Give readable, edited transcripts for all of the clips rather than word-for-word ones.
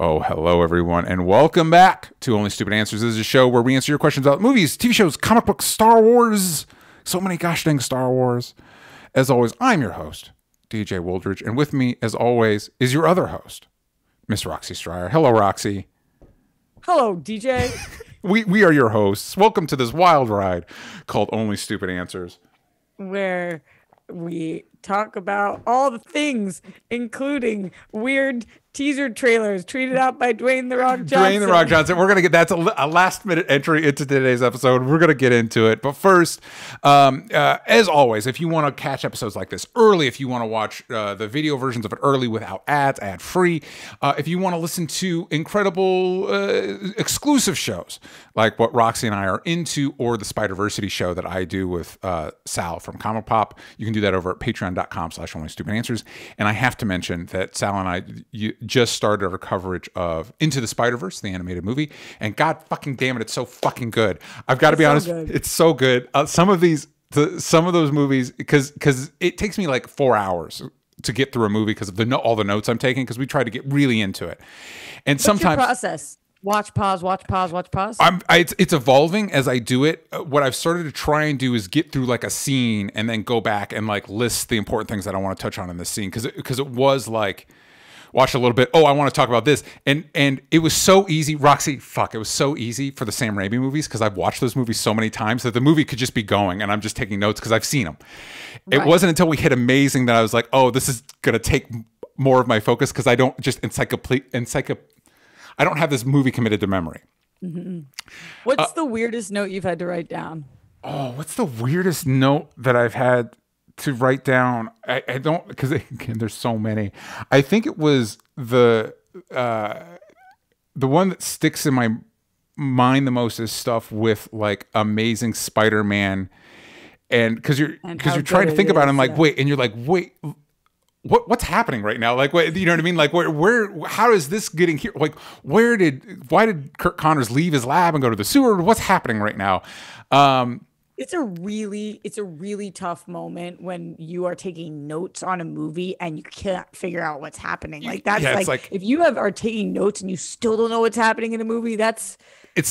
Oh, hello, everyone, and welcome back to Only Stupid Answers. This is a show where we answer your questions about movies, TV shows, comic books, Star Wars. So many gosh dang Star Wars. As always, I'm your host, DJ Wooldridge, and with me, as always, is your other host, Miss Roxy Stryer. Hello, Roxy. Hello, DJ. We are your hosts. Welcome to this wild ride called Only Stupid Answers, where we talk about all the things, including weird teaser trailers tweeted out by Dwayne The Rock Johnson. Dwayne The Rock Johnson. We're going to get, that's a last minute entry into today's episode. We're going to get into it. But first, as always, if you want to catch episodes like this early, if you want to watch the video versions of it early without ads, ad free, if you want to listen to incredible exclusive shows like what Roxy and I are into, or the Spider-Versity show that I do with Sal from Comic Pop, you can do that over at patreon.com/onlystupidanswers. And I have to mention that Sal and I just started our coverage of Into the Spider-Verse, the animated movie, and god fucking damn it, it's so fucking good. I've got to be honest, it's so good. Some of those movies, because it takes me like 4 hours to get through a movie because of all the notes I'm taking, because we try to get really into it. And what's sometimes your process? Watch, pause, watch, pause, watch, pause. It's evolving as I do it. What I've started to try and do is get through like a scene and then go back and like list the important things that I want to touch on in this scene, because it was like, watch a little bit. Oh, I want to talk about this. And it was so easy. Roxy, it was so easy for the Sam Raimi movies, because I've watched those movies so many times that the movie could just be going and I'm just taking notes because I've seen them. Right. It wasn't until we hit Amazing that I was like, oh, this is going to take more of my focus, because I don't just I don't have this movie committed to memory. Mm-hmm. What's the weirdest note you've had to write down? Oh, what's the weirdest note that I've had to write down? I don't, because again, there's so many. I think it was the one that sticks in my mind the most is stuff with like Amazing Spider-Man, and because you're trying to think about it, I'm like, wait, and you're like, wait, what's happening right now? Like, what, you know what I mean? Like, where how is this getting here? Like, why did Kirk Connors leave his lab and go to the sewer? What's happening right now? It's a really tough moment when you are taking notes on a movie and you can't figure out what's happening. Like, that's like if you are taking notes and you still don't know what's happening in a movie, it's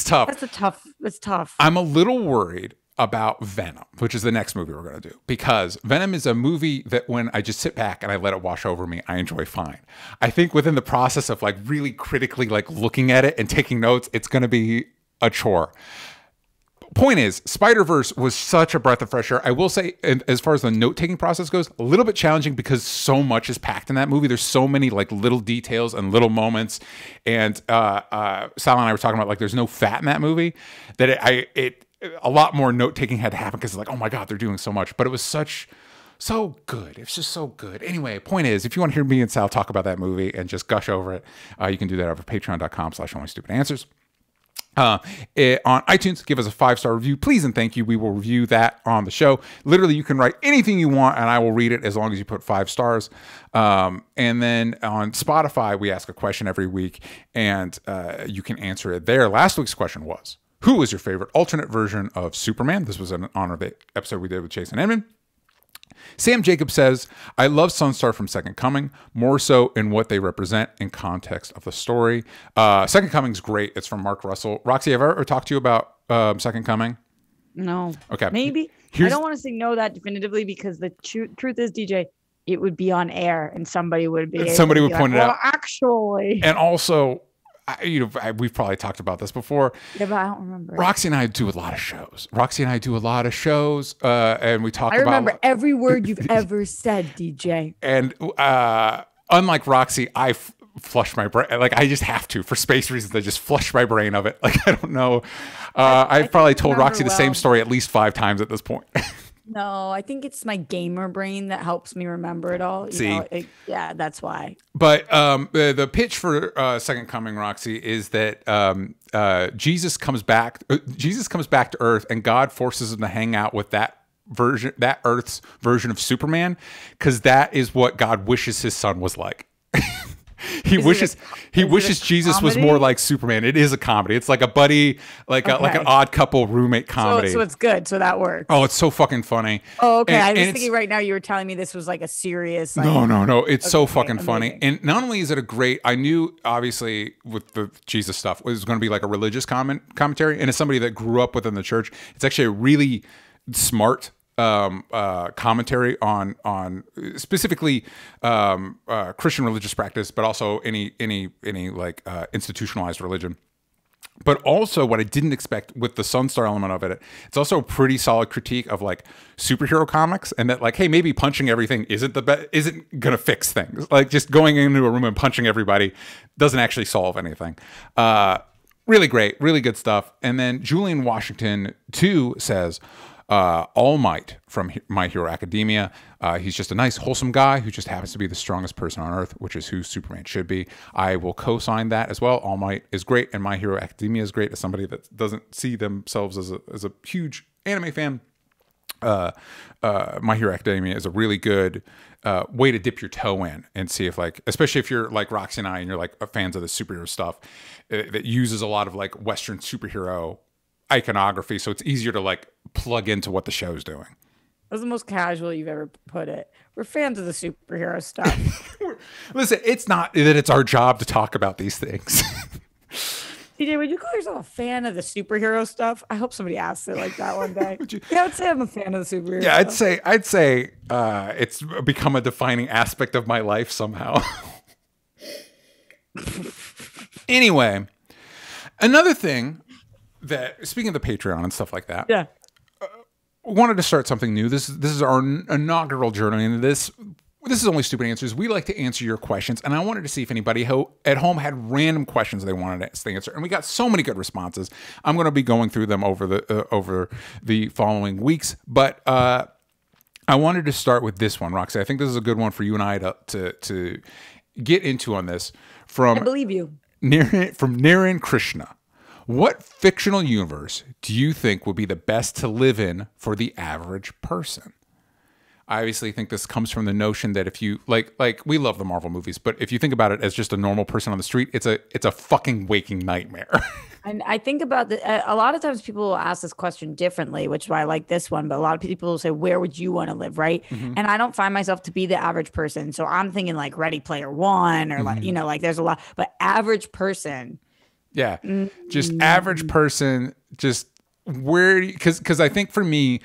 tough. It's tough. I'm a little worried about Venom, which is the next movie we're going to do, because Venom is a movie that when I just sit back and I let it wash over me, I enjoy fine. I think within the process of like really critically like looking at it and taking notes, it's going to be a chore. Point is, Spider-Verse was such a breath of fresh air. I will say, and as far as the note-taking process goes, a little bit challenging because so much is packed in that movie. There's so many like little details and little moments. And Sal and I were talking about like there's no fat in that movie, that a lot more note-taking had to happen, because it's like, oh my God, they're doing so much. But it was so good. It's just so good. Anyway, point is, if you want to hear me and Sal talk about that movie and just gush over it, you can do that over patreon.com/onlystupidanswers. On iTunes, give us a 5-star review, please and thank you. We will review that on the show. Literally, you can write anything you want and I will read it, as long as you put 5 stars. And then on Spotify, we ask a question every week, and you can answer it there. Last week's question was, who was your favorite alternate version of Superman? This was in honor of the episode we did with Jason Edmond. Sam Jacob says, I love Sunstar from Second Coming, more so in what they represent in context of the story. Second Coming's great. It's from Mark Russell. Roxy, have I ever talked to you about Second Coming? No. Okay. Maybe. I don't want to say no that definitively, because the truth is, DJ, it would be on air and somebody would point it out. Actually. And also, we've probably talked about this before. Yeah, but I don't remember. Roxy and I do a lot of shows. And we talk about... I remember every word you've ever said, DJ. And unlike Roxy, I flush my brain. Like, I just have to. For space reasons, I just flush my brain of it. Like, I don't know. I've probably told Roxy the same story at least 5 times at this point. No, I think it's my gamer brain that helps me remember it all. Yeah, that's why. But the pitch for Second Coming, Roxy, is that Jesus comes back to Earth, and God forces him to hang out with that Earth's version of Superman, because that is what God wishes his son was like. He wishes Jesus was more like Superman. It is a comedy. It's like a buddy, like an odd couple roommate comedy. So it's good. So that works. Oh, it's so fucking funny. Oh, okay. I was thinking right now you were telling me this was like a serious. Like, no. It's so fucking funny. And not only is it a great, I knew obviously with the Jesus stuff it was going to be like a religious commentary, and as somebody that grew up within the church, it's actually a really smart commentary on specifically Christian religious practice, but also any like institutionalized religion. But also what I didn't expect with the Sunstar element of it, it's also a pretty solid critique of like superhero comics, and that like, hey, maybe punching everything isn't gonna fix things. Like just going into a room and punching everybody doesn't actually solve anything. Really great, really good stuff. And then Julian Washington too says, All Might from My Hero Academia. He's just a nice, wholesome guy who just happens to be the strongest person on Earth, which is who Superman should be. I will co-sign that as well. All Might is great, and My Hero Academia is great. As somebody that doesn't see themselves as a huge anime fan, My Hero Academia is a really good way to dip your toe in and see if, like, especially if you're like Roxy and I, and you're like fans of the superhero stuff that uses a lot of like Western superhero iconography, so it's easier to like plug into what the show's doing. That was the most casual you've ever put it. We're fans of the superhero stuff. Listen, it's not that it's our job to talk about these things. DJ, would you call yourself a fan of the superhero stuff? I hope somebody asks it like that one day. Yeah, I would say I'm a fan of the superhero stuff. I'd say it's become a defining aspect of my life somehow. Anyway, another thing that, speaking of the Patreon and stuff like that, yeah, wanted to start something new. This is our inaugural journey into this. This is only Stupid Answers. We like to answer your questions, and I wanted to see if anybody at home had random questions they wanted us to answer, and we got so many good responses. I'm going to be going through them over the following weeks, but I wanted to start with this one, Roxy. I think this is a good one for you and I to get into on this. I believe you. From Niran Krishna. What fictional universe do you think would be the best to live in for the average person? I obviously think this comes from the notion that if you like we love the Marvel movies, but if you think about it as just a normal person on the street, it's a fucking waking nightmare. And I think about a lot of times people will ask this question differently, which is why I like this one. But a lot of people will say, where would you want to live? Right. Mm-hmm. And I don't find myself to be the average person. So I'm thinking like Ready Player One or like, like there's a lot, but average person. Yeah. Just average person, just where, because I think for me,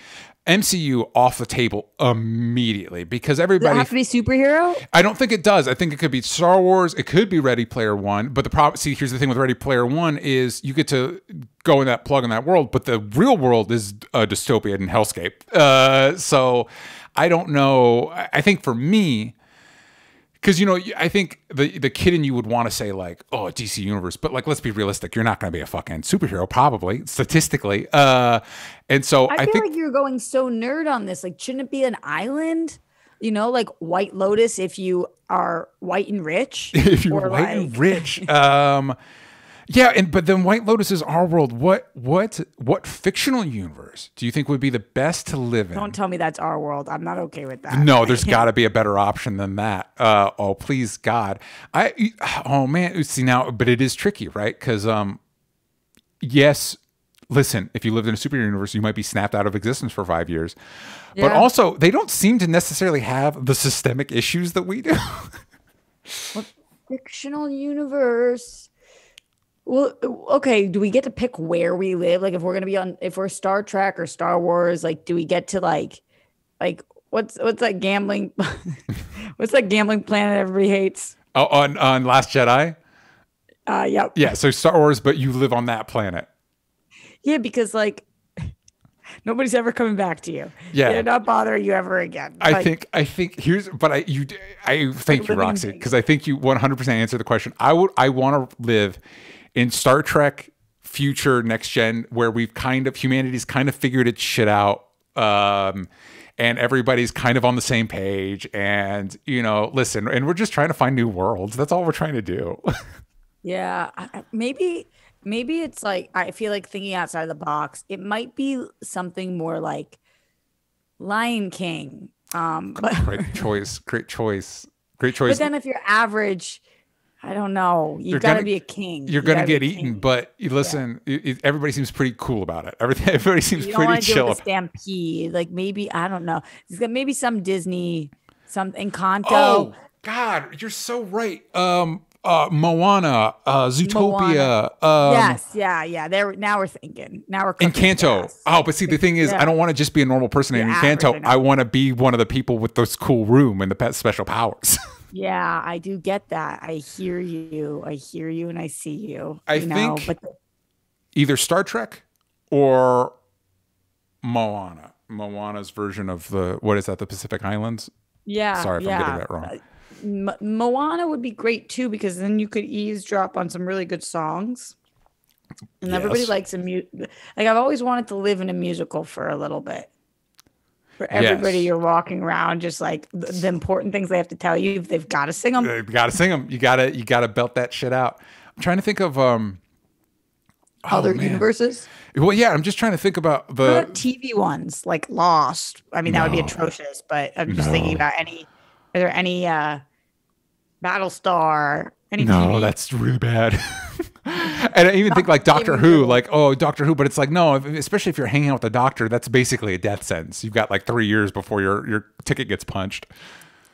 MCU off the table immediately, because everybody. Does it have to be superhero? I don't think it does. I think it could be Star Wars. It could be Ready Player One. But the problem, see, here's the thing with Ready Player One is you get to go in that plug in that world, but the real world is a dystopia and hellscape. So I don't know. I think for me, because, I think the kid in you would want to say like, oh, a DC universe. But like, let's be realistic. You're not going to be a fucking superhero, probably, statistically. And so I feel think like you're going so nerd on this. Like, shouldn't it be an island? Like White Lotus if you are white and rich? If you're white and rich. Yeah, but then White Lotus is our world. What fictional universe do you think would be the best to live in? Don't tell me that's our world. I'm not okay with that. No, there's got to be a better option than that. Oh, please, God. Oh man, see now, but it is tricky, right? Because yes, listen, if you lived in a superhero universe, you might be snapped out of existence for 5 years. Yeah. But also, they don't seem to necessarily have the systemic issues that we do. What fictional universe? Well, okay. Do we get to pick where we live? Like, if we're Star Trek or Star Wars, like, do we get to like what's that gambling? What's that gambling planet everybody hates? Oh, on Last Jedi. Yep. Yeah. So Star Wars, but you live on that planet. Yeah, because like nobody's ever coming back to you. Yeah, they're not bothering you ever again. I think here's, but I thank you, Roxy, because I think you 100% answered the question. I want to live in Star Trek future next gen, where humanity's kind of figured its shit out, and everybody's kind of on the same page, and listen, and we're just trying to find new worlds. That's all we're trying to do. Yeah, maybe it's like, I feel like thinking outside the box. It might be something more like Lion King. Great choice. But then if you're average, I don't know. You've got to be a king. You're going to get eaten, but you listen, everybody seems pretty cool about it. Everybody seems pretty chill. Do stampede. Like maybe, I don't know. Maybe some Disney, some Encanto. Oh, God, you're so right. Moana, Zootopia. Yes, yeah. Now we're thinking. Now we're cooking. Encanto. Oh, but see, the thing is, I don't want to just be a normal person in Encanto. I want to be one of the people with those cool room and the special powers. Yeah, I do get that. I hear you, and I see you. I think either Star Trek or Moana. Moana's version of the Pacific Islands. Yeah. Sorry if I'm getting that wrong. Moana would be great too, because then you could eavesdrop on some really good songs, and everybody likes like I've always wanted to live in a musical for a little bit. For everybody, you're walking around just like the important things they have to tell you. They've got to sing them. They've got to sing them. You gotta belt that shit out. I'm trying to think of other universes. Well, yeah, I'm just trying to think about the TV ones like Lost. I mean, that would be atrocious, but I'm just thinking about Are there any Battlestar? No, that's really bad. And I even think like Doctor Who, Doctor Who, but it's like, no, especially if you're hanging out with the doctor, that's basically a death sentence. You've got like 3 years before your ticket gets punched.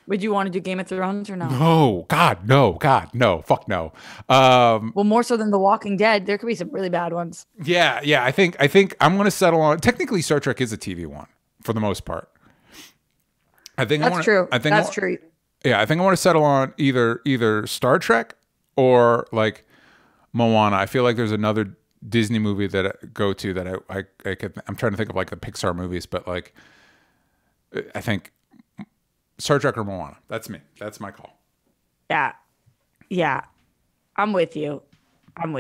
Would you want to do Game of Thrones or no? No, God, no, fuck no. Well, more so than The Walking Dead, there could be some really bad ones. Yeah. I think I'm going to settle on. Technically, Star Trek is a TV one for the most part. I think that's true. That's true. Yeah, I think I want to settle on either Star Trek or like Moana. I feel like there's another Disney movie that I go to that I'm trying to think of like the Pixar movies, but like I think Star Trek or Moana. That's me. That's my call. Yeah. I'm with you. I'm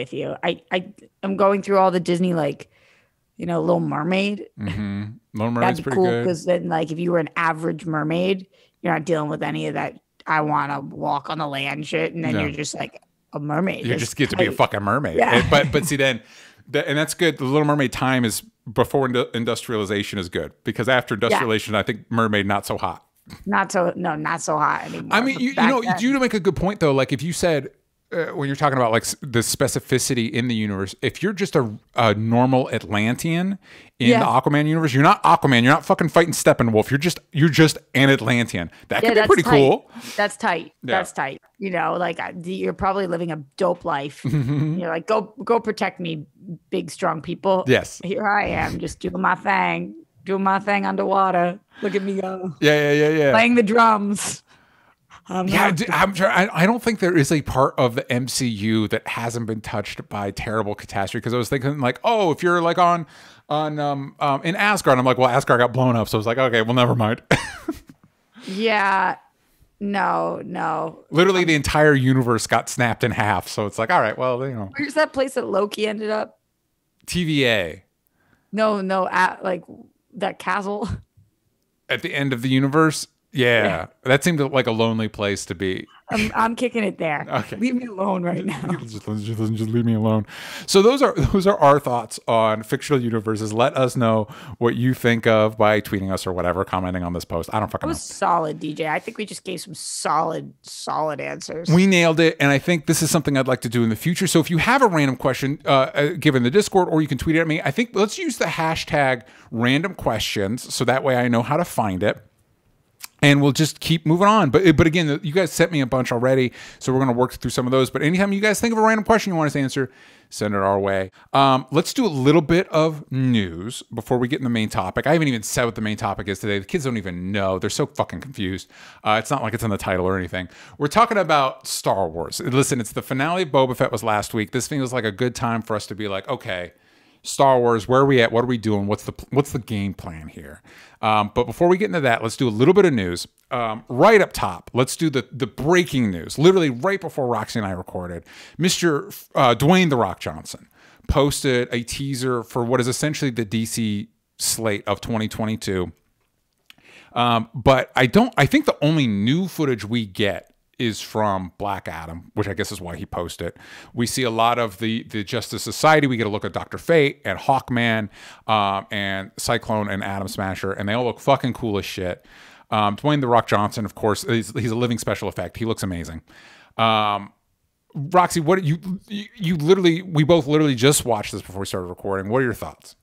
going through all the Disney, like, Little Mermaid. Mm-hmm. Little Mermaid's pretty cool, good. because then, like, if you were an average mermaid, you're not dealing with any of that. I want to walk on the land shit, and then you're just like a mermaid. You just get to be a fucking mermaid. Yeah. But see then, and that's good. The Little Mermaid time is before industrialization is good, because after industrialization, I think mermaid not so hot. Not so hot anymore. I mean, you make a good point though. Like if you said when you're talking about like the specificity in the universe, if you're just a normal Atlantean in the Aquaman universe, you're not Aquaman. You're not fucking fighting Steppenwolf. You're just an Atlantean. That could be pretty cool. That's tight. Yeah. That's tight. Like you're probably living a dope life. You're like, go protect me, big strong people. Yes. Here I am, just doing my thing underwater. Look at me go. Yeah. Playing the drums. I don't think there is a part of the MCU that hasn't been touched by terrible catastrophe. Because I was thinking like, oh, if you're like in Asgard, I'm like, well, Asgard got blown up, so I was like, okay, well, never mind. Yeah, no. Literally, the entire universe got snapped in half. So it's like, all right, well, Where's that place that Loki ended up? TVA. No, at like that castle. At the end of the universe. Yeah, that seemed like a lonely place to be. I'm kicking it there. Okay, leave me alone right now. just leave me alone. So those are our thoughts on fictional universes. Let us know what you think of by tweeting us or whatever, commenting on this post. I don't fucking know. It was solid, DJ. I think we just gave some solid answers. We nailed it, and I think this is something I'd like to do in the future. So if you have a random question, given the Discord, or you can tweet it at me. I think let's use the hashtag random questions, so that way I know how to find it. And we'll just keep moving on. But again, you guys sent me a bunch already, so we're going to work through some of those. But anytime you guys think of a random question you want us to answer, send it our way. Let's do a little bit of news before we get in the main topic. I haven't even said what the main topic is today. The kids don't even know. They're so fucking confused. It's not like it's in the title or anything. We're talking about Star Wars. Listen, it's the finale of Boba Fett was last week. This feels like a good time for us to be like, okay, Star Wars, where are we at? What are we doing? What's the game plan here? But before we get into that, let's do a little bit of news. Right up top, let's do the breaking news. Literally right before Roxy and I recorded, Mr. Dwayne "The Rock" Johnson posted a teaser for what is essentially the DC slate of 2022. But I think the only new footage we get is from Black Adam, which I guess is why he posted it. We see a lot of the Justice Society. We get a look at Dr. Fate and Hawkman and Cyclone and Atom Smasher, and they all look fucking cool as shit. Dwayne "The Rock" Johnson, of course, he's a living special effect. He looks amazing. Roxy, what you literally, we both literally just watched this before we started recording. What are your thoughts?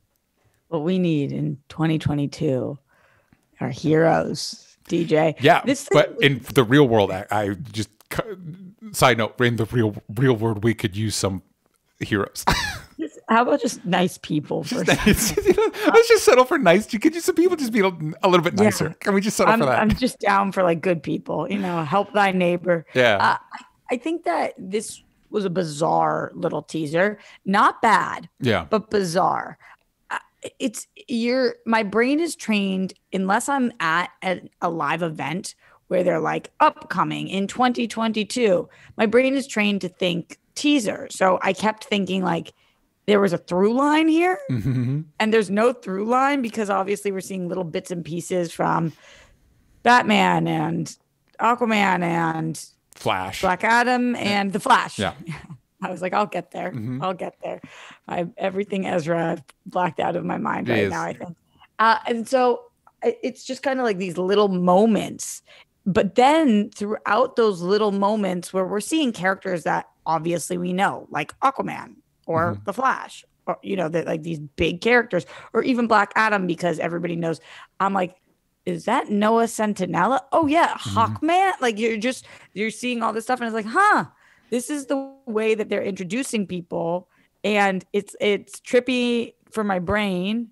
What we need in 2022 are heroes, DJ. Yeah, but in the real world, I just, side note, in the real world, we could use some heroes. How about just nice people? Nice. Let's just settle for nice. Could you some people just be a little bit nicer? Can we just settle for that? I'm just down for like good people. Help thy neighbor. Yeah. I think that this was a bizarre little teaser. Not bad. Yeah. But bizarre. My brain is trained, unless I'm at a live event where they're like upcoming in 2022. My brain is trained to think teaser. So I kept thinking like there was a through line here, and there's no through line because obviously we're seeing little bits and pieces from Batman and Aquaman and Flash, Black Adam, and the Flash. Yeah. I was like, I'll get there. I'll get there. Everything Ezra blacked out of my mind right now, I think. And so it's just kind of like these little moments. But then throughout those little moments where we're seeing characters that obviously we know, like Aquaman or the Flash, or, that like these big characters, or even Black Adam, because everybody knows. I'm like, is that Noah Centinela? Oh yeah, Hawkman. Like you're seeing all this stuff, and it's like, this is the way that they're introducing people, and it's trippy for my brain,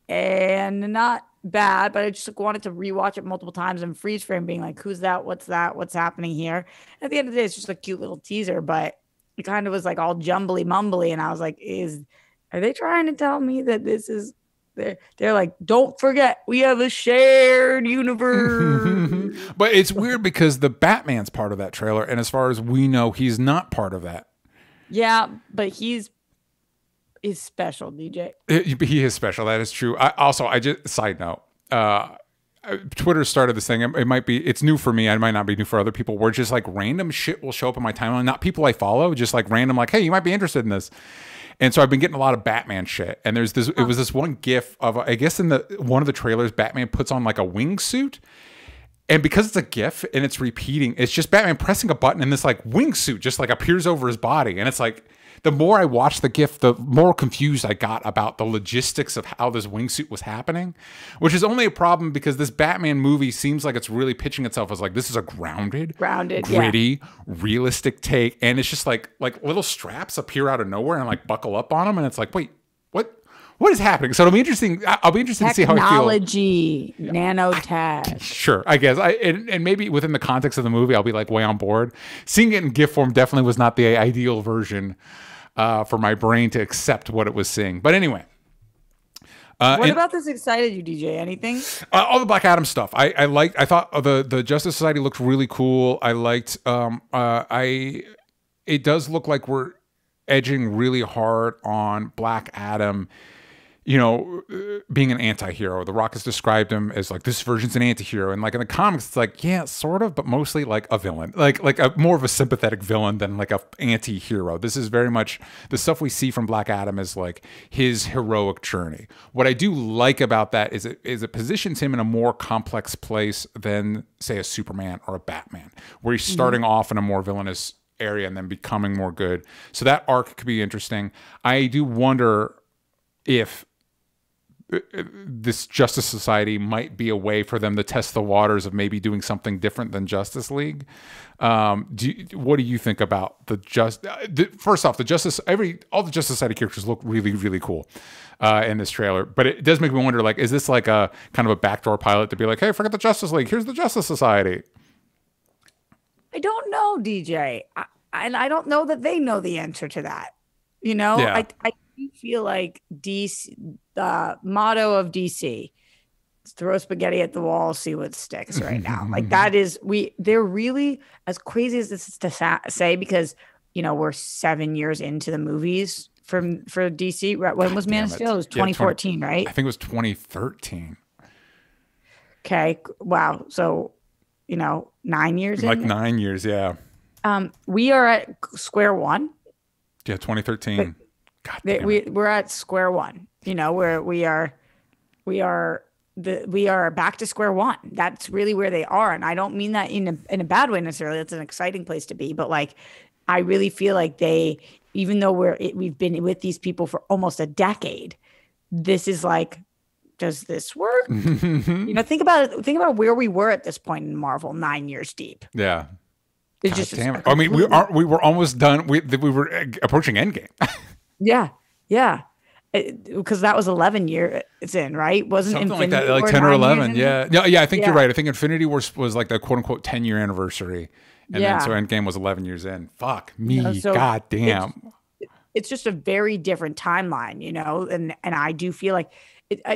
and not bad, but I just wanted to rewatch it multiple times and freeze frame, being like, who's that? What's happening here? At the end of the day, it's just a cute little teaser, but it kind of was like all jumbly mumbly, and I was like, are they trying to tell me that this is? They're like, don't forget, we have a shared universe. But it's weird because the Batman's part of that trailer, and as far as we know, he's not part of that. Yeah, but he's special, DJ. He is special. That is true. I just side note. Twitter started this thing. It's new for me. It might not be new for other people. Where just like random shit will show up on my timeline, not people I follow, just like random, like, hey, you might be interested in this. And so I've been getting a lot of Batman shit. And there's this, it was this one GIF of, I guess in one of the trailers, Batman puts on like a wingsuit. And because it's a GIF and it's repeating, it's just Batman pressing a button and this like wingsuit just like appears over his body. And it's like, the more I watched the GIF, the more confused I got about the logistics of how this wingsuit was happening, which is only a problem because this Batman movie seems like it's really pitching itself as like, this is a grounded, gritty, realistic take. And it's just like little straps appear out of nowhere and like buckle up on them. And it's like, wait, what is happening? So it'll be interesting. I'll be interested to see how I feel. Technology, nanotech. Sure, I guess. And maybe within the context of the movie, I'll be like way on board. Seeing it in GIF form definitely was not the ideal version for my brain to accept what it was seeing. But anyway. What about this excited you, DJ? Anything? All the Black Adam stuff. I thought the Justice Society looked really cool. I liked. It does look like we're edging really hard on Black Adam. Being an anti-hero. The Rock has described him as like, this version's an anti-hero. And like in the comics, it's like, yeah, sort of, but mostly like a villain, like a more of a sympathetic villain than like a anti-hero. This is very much the stuff we see from Black Adam is like his heroic journey. What I do like about that is it positions him in a more complex place than say a Superman or a Batman, where he's starting off in a more villainous area and then becoming more good. So that arc could be interesting. I do wonder if this Justice Society might be a way for them to test the waters of maybe doing something different than Justice League. What do you think about first off, all the Justice Society characters look really, really cool in this trailer, but it does make me wonder, like, is this like a kind of a backdoor pilot to be like, hey, forget the Justice League, here's the Justice Society? I don't know, DJ. I don't know that they know the answer to that. I feel like DC, the motto of DC is throw spaghetti at the wall, see what sticks right now. Like that is, they're really, as crazy as this is to say, because, we're 7 years into the movies for DC. When was Man of Steel? It was 2014, right? I think it was 2013. Okay. Wow. So, 9 years like 9 years. Yeah. We are at square one. Yeah. 2013. We're at square one, where we are back to square one. That's really where they are. And I don't mean that in a bad way necessarily. It's an exciting place to be, but like, I really feel like even though we've been with these people for almost a decade, this is like, does this work? Think about it. Think about where we were at this point in Marvel 9 years deep. Yeah. It's just, damn it. I mean, we were almost done. We were approaching Endgame. Yeah. Because that was 11 years in, right? Wasn't something Infinity like that, like War 10 or 11? Yeah. I think you're right. I think Infinity War was like the quote unquote 10-year anniversary, and then so Endgame was 11 years in. Fuck me, god damn. It's just a very different timeline, and I do feel like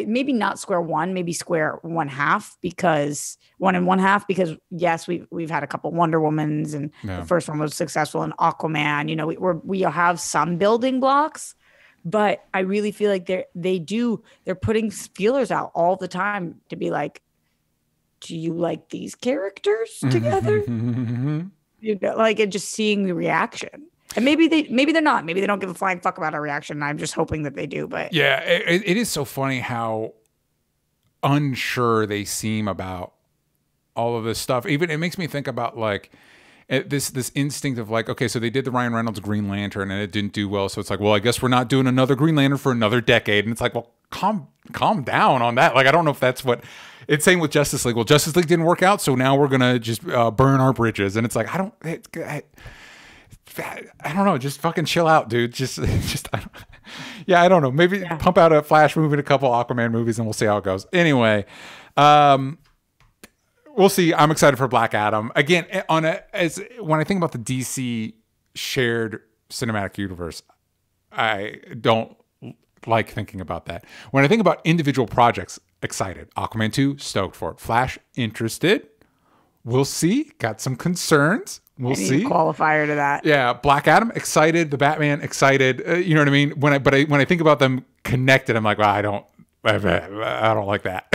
maybe not square one, maybe square 1/2 because 1 1/2 because yes, we've had a couple Wonder Womans and the first one was successful, and Aquaman. We have some building blocks, but I really feel like they're putting feelers out all the time to be like, do you like these characters together? And just seeing the reaction. And maybe they're not. Maybe they don't give a flying fuck about our reaction. I'm just hoping that they do. But yeah, it is so funny how unsure they seem about all of this stuff. Even it makes me think about like this instinct of like, okay, so they did the Ryan Reynolds Green Lantern and it didn't do well, so it's like, well, I guess we're not doing another Green Lantern for another decade. And it's like, well, calm down on that. Like, I don't know if that's what it's saying with Justice League. Well, Justice League didn't work out, so now we're gonna just burn our bridges. And it's like, I don't know. Just fucking chill out, dude. Just I don't know. Maybe pump out a Flash movie and a couple Aquaman movies and we'll see how it goes. Anyway, we'll see. I'm excited for Black Adam. Again, when I think about the DC shared cinematic universe, I don't like thinking about that. When I think about individual projects, excited. Aquaman 2, stoked for it. Flash, interested. We'll see. Got some concerns. We'll see. Qualifier to that. Yeah, Black Adam, excited. The Batman, excited. You know what I mean? When I think about them connected, I'm like, well, I don't like that.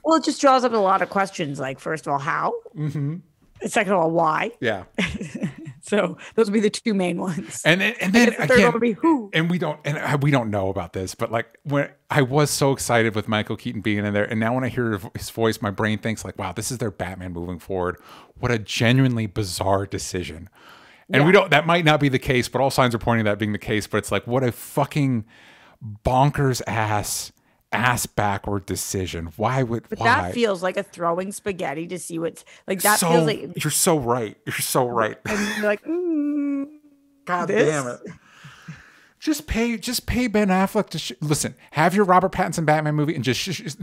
Well, it just draws up a lot of questions. Like, first of all, how? Second of all, why? Yeah. So those would be the two main ones. And then the third one would be who? And we don't know about this, but like when I was so excited with Michael Keaton being in there, and now when I hear his voice, my brain thinks like, wow, this is their Batman moving forward. What a genuinely bizarre decision. And that might not be the case, but all signs are pointing to that being the case. But it's like, what a fucking bonkers ass backward decision. Why? That feels like a throwing spaghetti to see what's like. That feels like you're so right. You're so right. And you're like, God damn it. Just pay Ben Affleck to listen. Have your Robert Pattinson Batman movie and just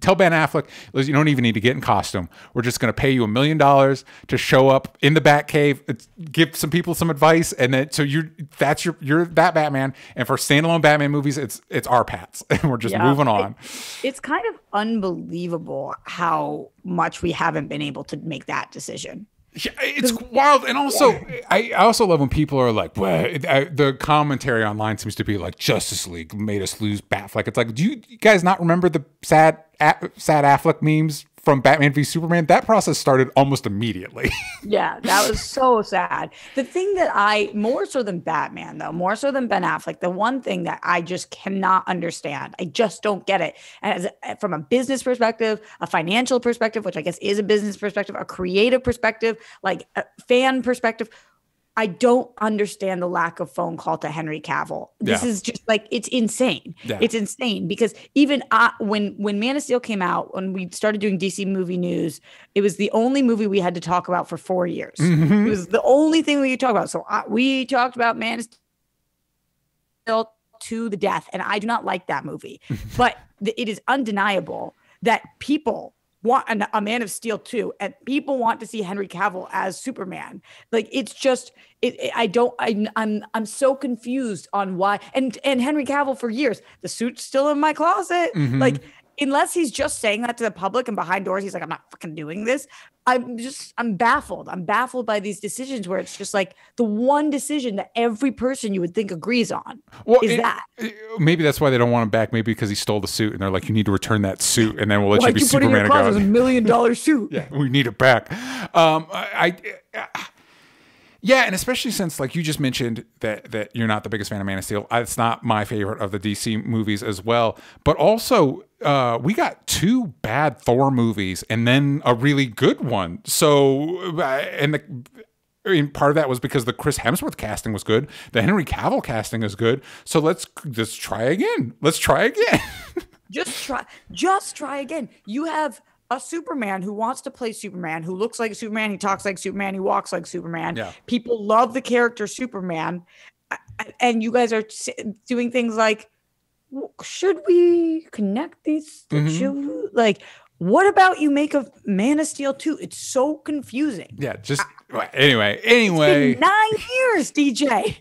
tell Ben Affleck, listen, you don't even need to get in costume. We're just going to pay you $1 million to show up in the Batcave, give some people some advice, and then so you're that Batman. And for standalone Batman movies, it's our Pats, and we're just moving on. It's kind of unbelievable how much we haven't been able to make that decision. Yeah, it's wild. And also, I also love when people are like, well, the commentary online seems to be like, Justice League made us lose Batfleck. It's like, do you guys not remember the sad Affleck memes from Batman v Superman? That process started almost immediately. Yeah, that was so sad. The thing that more so than Batman, though, more so than Ben Affleck, the one thing that I just cannot understand, I just don't get it. From a business perspective, a financial perspective, which I guess is a business perspective, a creative perspective, like a fan perspective, I don't understand the lack of phone call to Henry Cavill. This is just like, it's insane. Yeah. It's insane because even when Man of Steel came out, when we started doing DC movie news, it was the only movie we had to talk about for 4 years. It was the only thing we could talk about. So we talked about Man of Steel to the death, and I do not like that movie. But it is undeniable that people want a Man of Steel 2, and people want to see Henry Cavill as Superman. Like, it's just, I'm so confused on why. And Henry Cavill for years, the suit's still in my closet. Like, unless he's just saying that to the public and behind doors, he's like, I'm not fucking doing this. I'm baffled. I'm baffled by these decisions where it's just like the one decision that every person you would think agrees on that. Maybe that's why they don't want him back. Maybe because he stole the suit and they're like, you need to return that suit and then we'll let you be Superman again. It was $1 million suit. Yeah, we need it back. Yeah, and especially since, like you just mentioned, that you're not the biggest fan of Man of Steel. It's not my favorite of the DC movies as well. But also, we got 2 bad Thor movies and then a really good one. So, I mean, part of that was because the Chris Hemsworth casting was good. The Henry Cavill casting is good. So let's try again. Let's try again. Just try again. You have a Superman who wants to play Superman, who looks like Superman, he talks like Superman, he walks like Superman. Yeah. People love the character Superman. And you guys are doing things like, should we connect these? Like, what about you make a Man of Steel 2? It's so confusing. Yeah, anyway. It's been 9 years, DJ.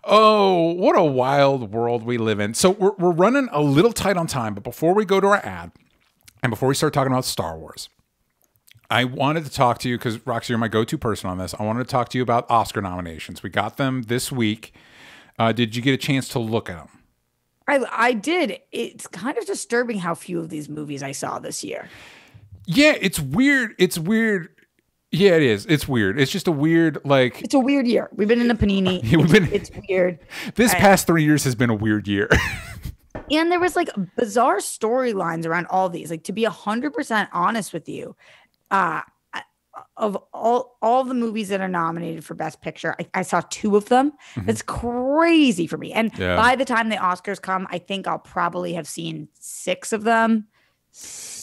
Oh, what a wild world we live in. So we're running a little tight on time, but before we go to our ad, and before we start talking about Star Wars, I wanted to talk to you, because Roxy, you're my go-to person on this. I wanted to talk to you about Oscar nominations. We got them this week. Did you get a chance to look at them? I did. It's kind of disturbing how few of these movies I saw this year. Yeah, it's weird. It's weird. Yeah, it is. It's weird. It's just a weird, like... It's a weird year. We've been in a panini. It's weird. This past 3 years has been a weird year. And there was like bizarre storylines around all these. Like, to be 100% honest with you, of all the movies that are nominated for Best Picture, I saw 2 of them. That's crazy for me. And by the time the Oscars come, I think I'll probably have seen 6 of them.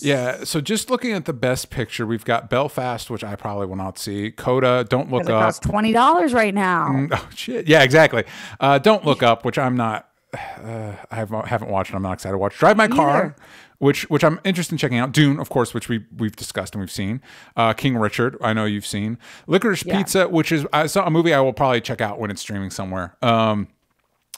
Yeah, so just looking at the Best Picture, we've got Belfast, which I probably will not see. Coda, Don't Look Up. It costs $20 right now. Oh, shit. Yeah, exactly. Don't Look Up, which I'm not... I haven't watched it. I'm not excited to watch. Drive My Car, which I'm interested in checking out. Dune, of course, which we've discussed and we've seen. King Richard, I know you've seen. Licorice Pizza, which is a movie I will probably check out when it's streaming somewhere.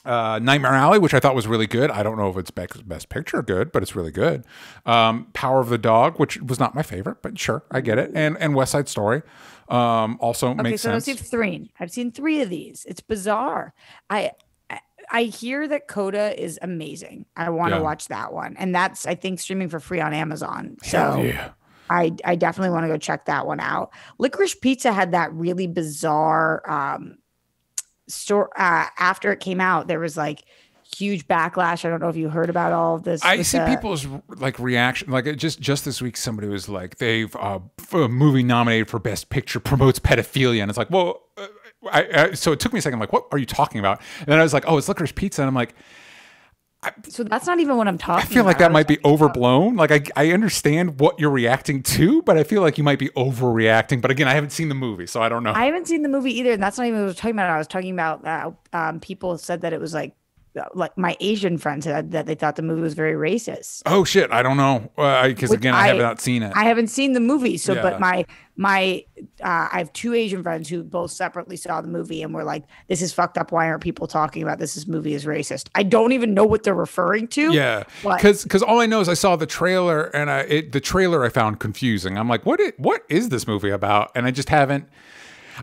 Nightmare Alley, which I thought was really good. I don't know if it's best picture good, but it's really good. Power of the Dog, which was not my favorite, but sure, I get it. And West Side Story also makes sense. I've seen 3 of these. It's bizarre. I hear that Coda is amazing. I want to watch that one. And that's, I think, streaming for free on Amazon. So I definitely want to go check that one out. Licorice Pizza had that really bizarre story. After it came out, there was like huge backlash. I don't know if you heard about all of this. I see people's like reaction. Like just this week, somebody was like, they've a movie nominated for Best Picture promotes pedophilia. And it's like, well... so it took me a second, like, what are you talking about? And then I was like, oh, it's Licorice Pizza. And I'm like, so that's not even what I'm talking about. I feel like that might be overblown. Like, I understand what you're reacting to, but I feel like you might be overreacting. But again, I haven't seen the movie, so I don't know. I haven't seen the movie either. And that's not even what I was talking about. I was talking about people said that it was like my Asian friends said that they thought the movie was very racist. Oh shit, I don't know, because again, I have not seen it. I haven't seen the movie, so but I have 2 Asian friends who both separately saw the movie and were like, "This is fucked up. Why aren't people talking about this? This movie is racist." I don't even know what they're referring to. Yeah, because all I know is I saw the trailer and the trailer I found confusing. I'm like, what is this movie about? And I just haven't.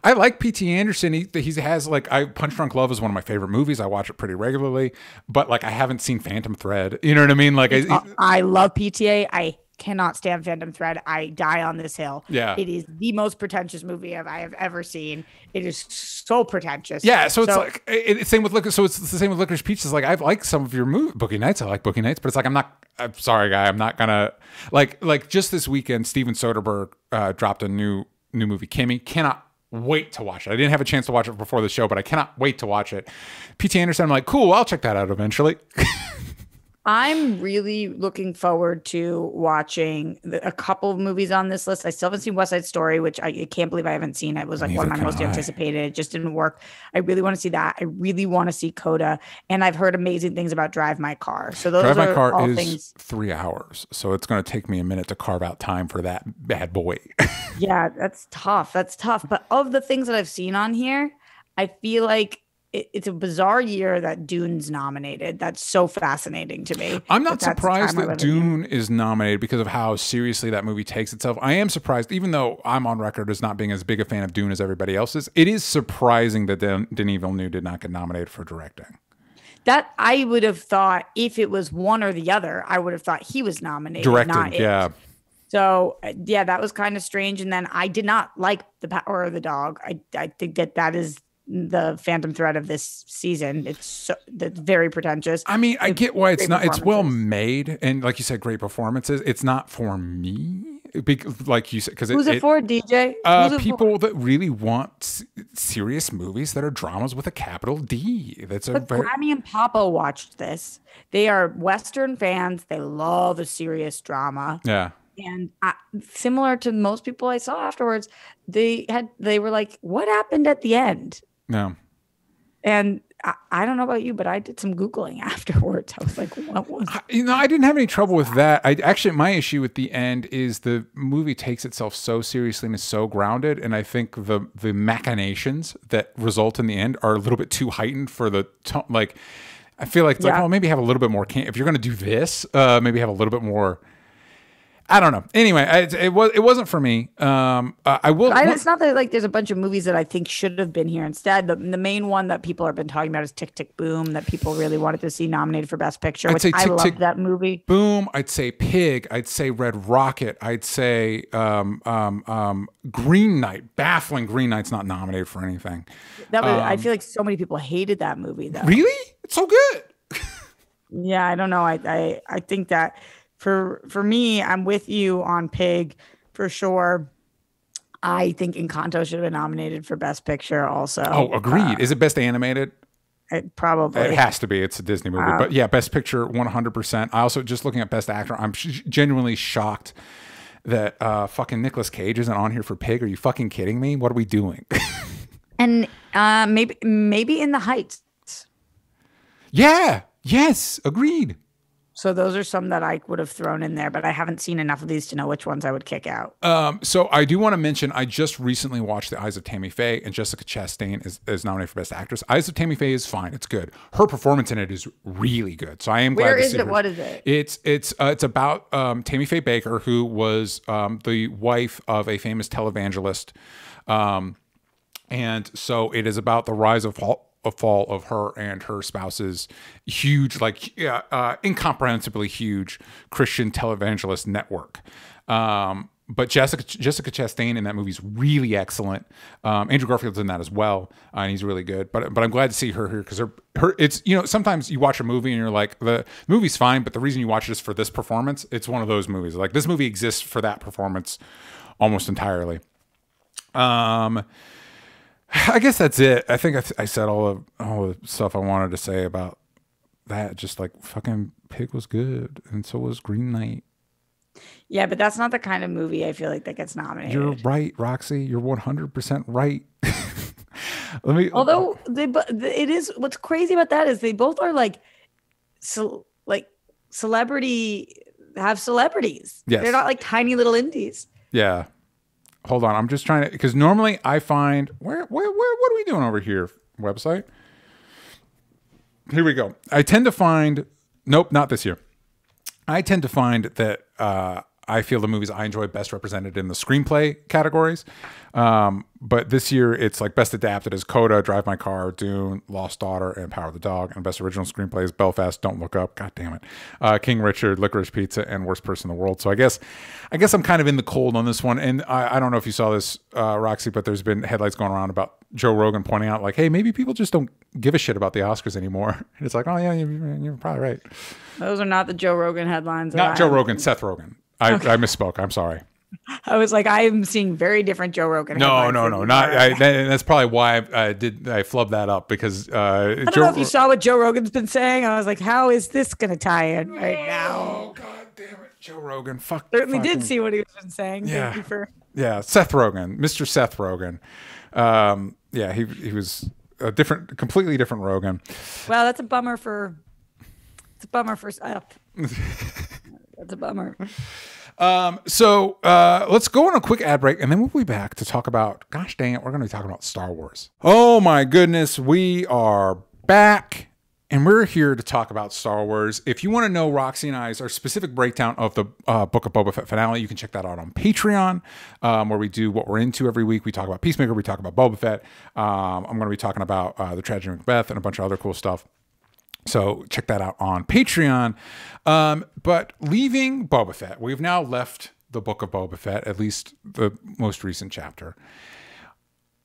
I like P.T. Anderson. He has like Punch Drunk Love is one of my favorite movies. I watch it pretty regularly, but like I haven't seen Phantom Thread. You know what I mean? Like I love PTA. I cannot stand Phantom Thread. I die on this hill. Yeah, it is the most pretentious movie I have ever seen. It is so pretentious. Yeah, so it's like it's same with Licorice. So it's the same with Licorice Pizza. Like I've liked some of your Boogie Nights. I like Boogie Nights, but it's like I'm sorry, guy. I'm not gonna like just this weekend. Steven Soderbergh dropped a new movie, Kimmy. Cannot wait to watch it. I didn't have a chance to watch it before the show, but I cannot wait to watch it. P.T. Anderson, I'm like, cool, I'll check that out eventually. I'm really looking forward to watching a couple of movies on this list. I still haven't seen West Side Story, which I can't believe I haven't seen. It was like one of my most anticipated. It just didn't work. I really want to see that. I really want to see Coda. And I've heard amazing things about Drive My Car. So those Drive are My Car all is things. 3 hours. So it's going to take me a minute to carve out time for that bad boy. Yeah, that's tough. That's tough. But of the things that I've seen on here, I feel like it's a bizarre year that Dune's nominated. That's so fascinating to me. I'm not surprised that Dune is nominated because of how seriously that movie takes itself. I am surprised, even though I'm on record as not being as big a fan of Dune as everybody else is. It is surprising that Denis Villeneuve did not get nominated for directing. That I would have thought if it was one or the other, I would have thought he was nominated. Directing, yeah. So, yeah, that was kind of strange. And then I did not like The Power of the Dog. I think that is the Phantom Thread of this season. That's very pretentious. I mean, I get why it's not. It's well made, and like you said, great performances. It's not for me. like you said, because who's it for, DJ? People that really want serious movies that are dramas with a capital D. Grammy and Papa watched this. They are Western fans. They love a serious drama. Yeah. And similar to most people I saw afterwards, they were like, "What happened at the end?" No. And I don't know about you, but I did some Googling afterwards. I was like, what was it? I didn't have any trouble with that. My issue with the end is the movie takes itself so seriously and is so grounded. And I think the machinations that result in the end are a little bit too heightened for the tone. Like, I feel like, maybe have a little bit more, if you're going to do this, maybe have a little bit more. I don't know. Anyway, it wasn't for me. It's not that there's a bunch of movies that I think should have been here instead. The main one that people have been talking about is Tick, Tick, Boom, that people really wanted to see nominated for Best Picture. I love that movie. Boom. I'd say Pig. I'd say Red Rocket. I'd say Green Knight. Baffling. Green Knight's not nominated for anything. I feel like so many people hated that movie though. Really? It's so good. Yeah, I don't know. I think that. For me, I'm with you on Pig for sure. I think Encanto should have been nominated for Best Picture also. Oh, agreed. Is it Best Animated? Probably. It has to be. It's a Disney movie. But yeah, Best Picture, 100%. I also, just looking at Best Actor, I'm genuinely shocked that fucking Nicolas Cage isn't on here for Pig. Are you fucking kidding me? What are we doing? And maybe In the Heights. Yeah. Yes. Agreed. So those are some that I would have thrown in there, but I haven't seen enough of these to know which ones I would kick out. So I do want to mention, I just recently watched The Eyes of Tammy Faye, and Jessica Chastain is nominated for Best Actress. Eyes of Tammy Faye is fine. It's good. Her performance in it is really good. So I am glad to see her. What is it? It's about Tammy Faye Baker, who was the wife of a famous televangelist. And so it is about the rise of fall of her and her spouse's huge, incomprehensibly huge Christian televangelist network. But Jessica Chastain in that movie is really excellent. Andrew Garfield's in that as well, and he's really good. But I'm glad to see her here because it's sometimes you watch a movie and you're like, the movie's fine, but the reason you watch it is for this performance. It's one of those movies. Like, this movie exists for that performance almost entirely. I guess that's it. I think I said all the stuff I wanted to say about that. Just like, fucking Pig was good, and so was Green Knight. Yeah, but that's not the kind of movie I feel like that gets nominated. You're right, Roxy. You're 100% right. Although it is, what's crazy about that is they both are celebrities. Yes. They're not like tiny little indies. Yeah. Hold on, I'm just trying to, because normally I find what are we doing over here? Website. Here we go. I tend to find, nope, not this year. I tend to find that I feel the movies I enjoy best represented in the screenplay categories. But this year it's like Best Adapted is Coda, Drive My Car, Dune, Lost Daughter, and Power of the Dog. And Best Original Screenplay is Belfast, Don't Look Up, God damn it, King Richard, Licorice Pizza, and Worst Person in the World. So I guess I'm kind of in the cold on this one. And I don't know if you saw this, Roxy, but there's been headlines going around about Joe Rogan pointing out, like, hey, maybe people just don't give a shit about the Oscars anymore. And it's like, oh yeah, you're probably right. Those are not the Joe Rogan headlines. Not Joe Rogan, Seth Rogen. I misspoke. I'm sorry. I was like, I'm seeing very different Joe Rogan. No. That's probably why I flubbed that up, because I don't know if you saw what Joe Rogan's been saying. I was like, how is this going to tie in right now? Oh, God damn it, Joe Rogan. Certainly did see what he was been saying. Yeah. Thank you for. Yeah, Seth Rogen, Mr. Seth Rogen. Yeah, he was a completely different Rogan. Well, that's a bummer for. It's a bummer for up. That's a bummer. So let's go on a quick ad break, and then we'll be back to talk about, gosh dang it, we're going to be talking about Star Wars. Oh my goodness, we are back, and we're here to talk about Star Wars. If you want to know Roxy and I's our specific breakdown of the Book of Boba Fett finale, you can check that out on Patreon, where we do what we're into every week. We talk about Peacemaker, we talk about Boba Fett. I'm going to be talking about the Tragedy of Macbeth and a bunch of other cool stuff. So check that out on Patreon. But leaving Boba Fett, we've now left the Book of Boba Fett, at least the most recent chapter.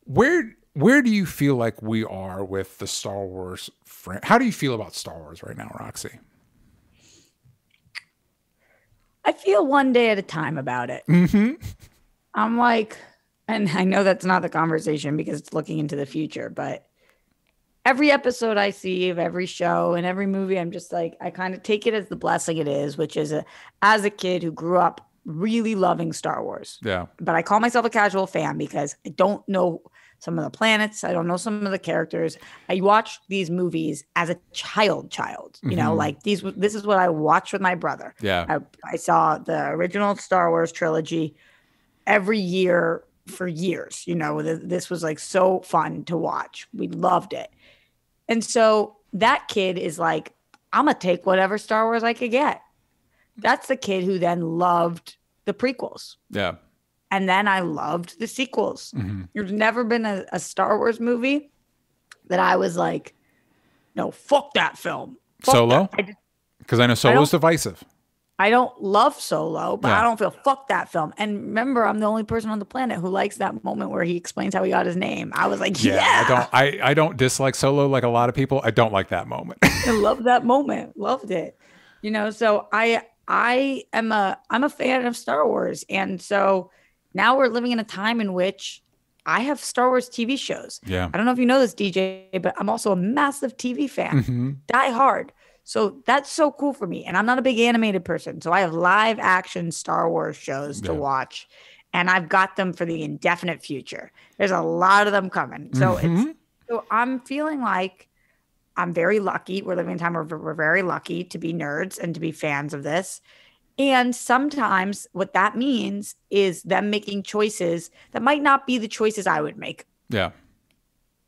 Where do you feel like we are with the Star Wars? How do you feel about Star Wars right now, Roxy? I feel one day at a time about it. I'm like, and I know that's not the conversation because it's looking into the future, but every episode I see of every show and every movie, I'm just like, I kind of take it as the blessing it is, which is as a kid who grew up really loving Star Wars. Yeah. But I call myself a casual fan because I don't know some of the planets. I don't know some of the characters. I watched these movies as a child, you know, like this is what I watched with my brother. Yeah. I saw the original Star Wars trilogy every year for years. You know, this was like so fun to watch. We loved it. And so that kid is like, I'm going to take whatever Star Wars I could get. That's the kid who then loved the prequels. Yeah. And then I loved the sequels. There's never been a Star Wars movie that I was like, no, fuck that film. Fuck Solo? Because I know Solo's divisive. I don't love Solo, but I don't feel fuck that film. And remember, I'm the only person on the planet who likes that moment where he explains how he got his name. I was like, yeah. I don't dislike Solo like a lot of people. I don't like that moment. I love that moment. Loved it. You know, so I'm a fan of Star Wars. And so now we're living in a time in which I have Star Wars TV shows. Yeah. I don't know if you know this, DJ, but I'm also a massive TV fan. Die hard. So that's so cool for me. And I'm not a big animated person. So I have live action Star Wars shows to watch. And I've got them for the indefinite future. There's a lot of them coming. So so I'm feeling like I'm very lucky. We're living in a time where we're very lucky to be nerds and to be fans of this. And sometimes what that means is them making choices that might not be the choices I would make. Yeah.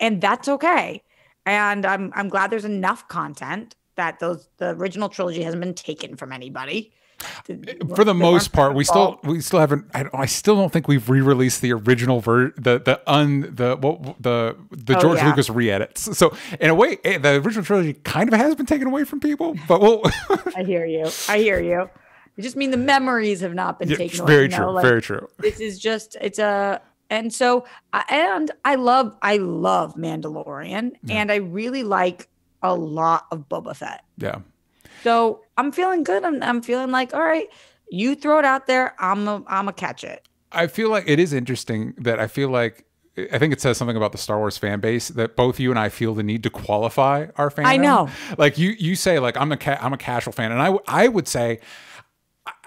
And that's okay. And I'm glad there's enough content that the original trilogy hasn't been taken from anybody. For the most part, we still haven't. I still don't think we've re-released the original the George Lucas re-edits. So in a way, the original trilogy kind of has been taken away from people. But I hear you. I just mean the memories have not been taken away. Very true. Like, very true. This is just and so I love Mandalorian, and I really like a lot of Boba Fett. Yeah. So I'm feeling good. I'm feeling like, all right, you throw it out there, I'm a catch it. I feel like it is interesting that I think it says something about the Star Wars fan base that both you and I feel the need to qualify our fandom. I know. Like you say, like I'm a casual fan, and I would say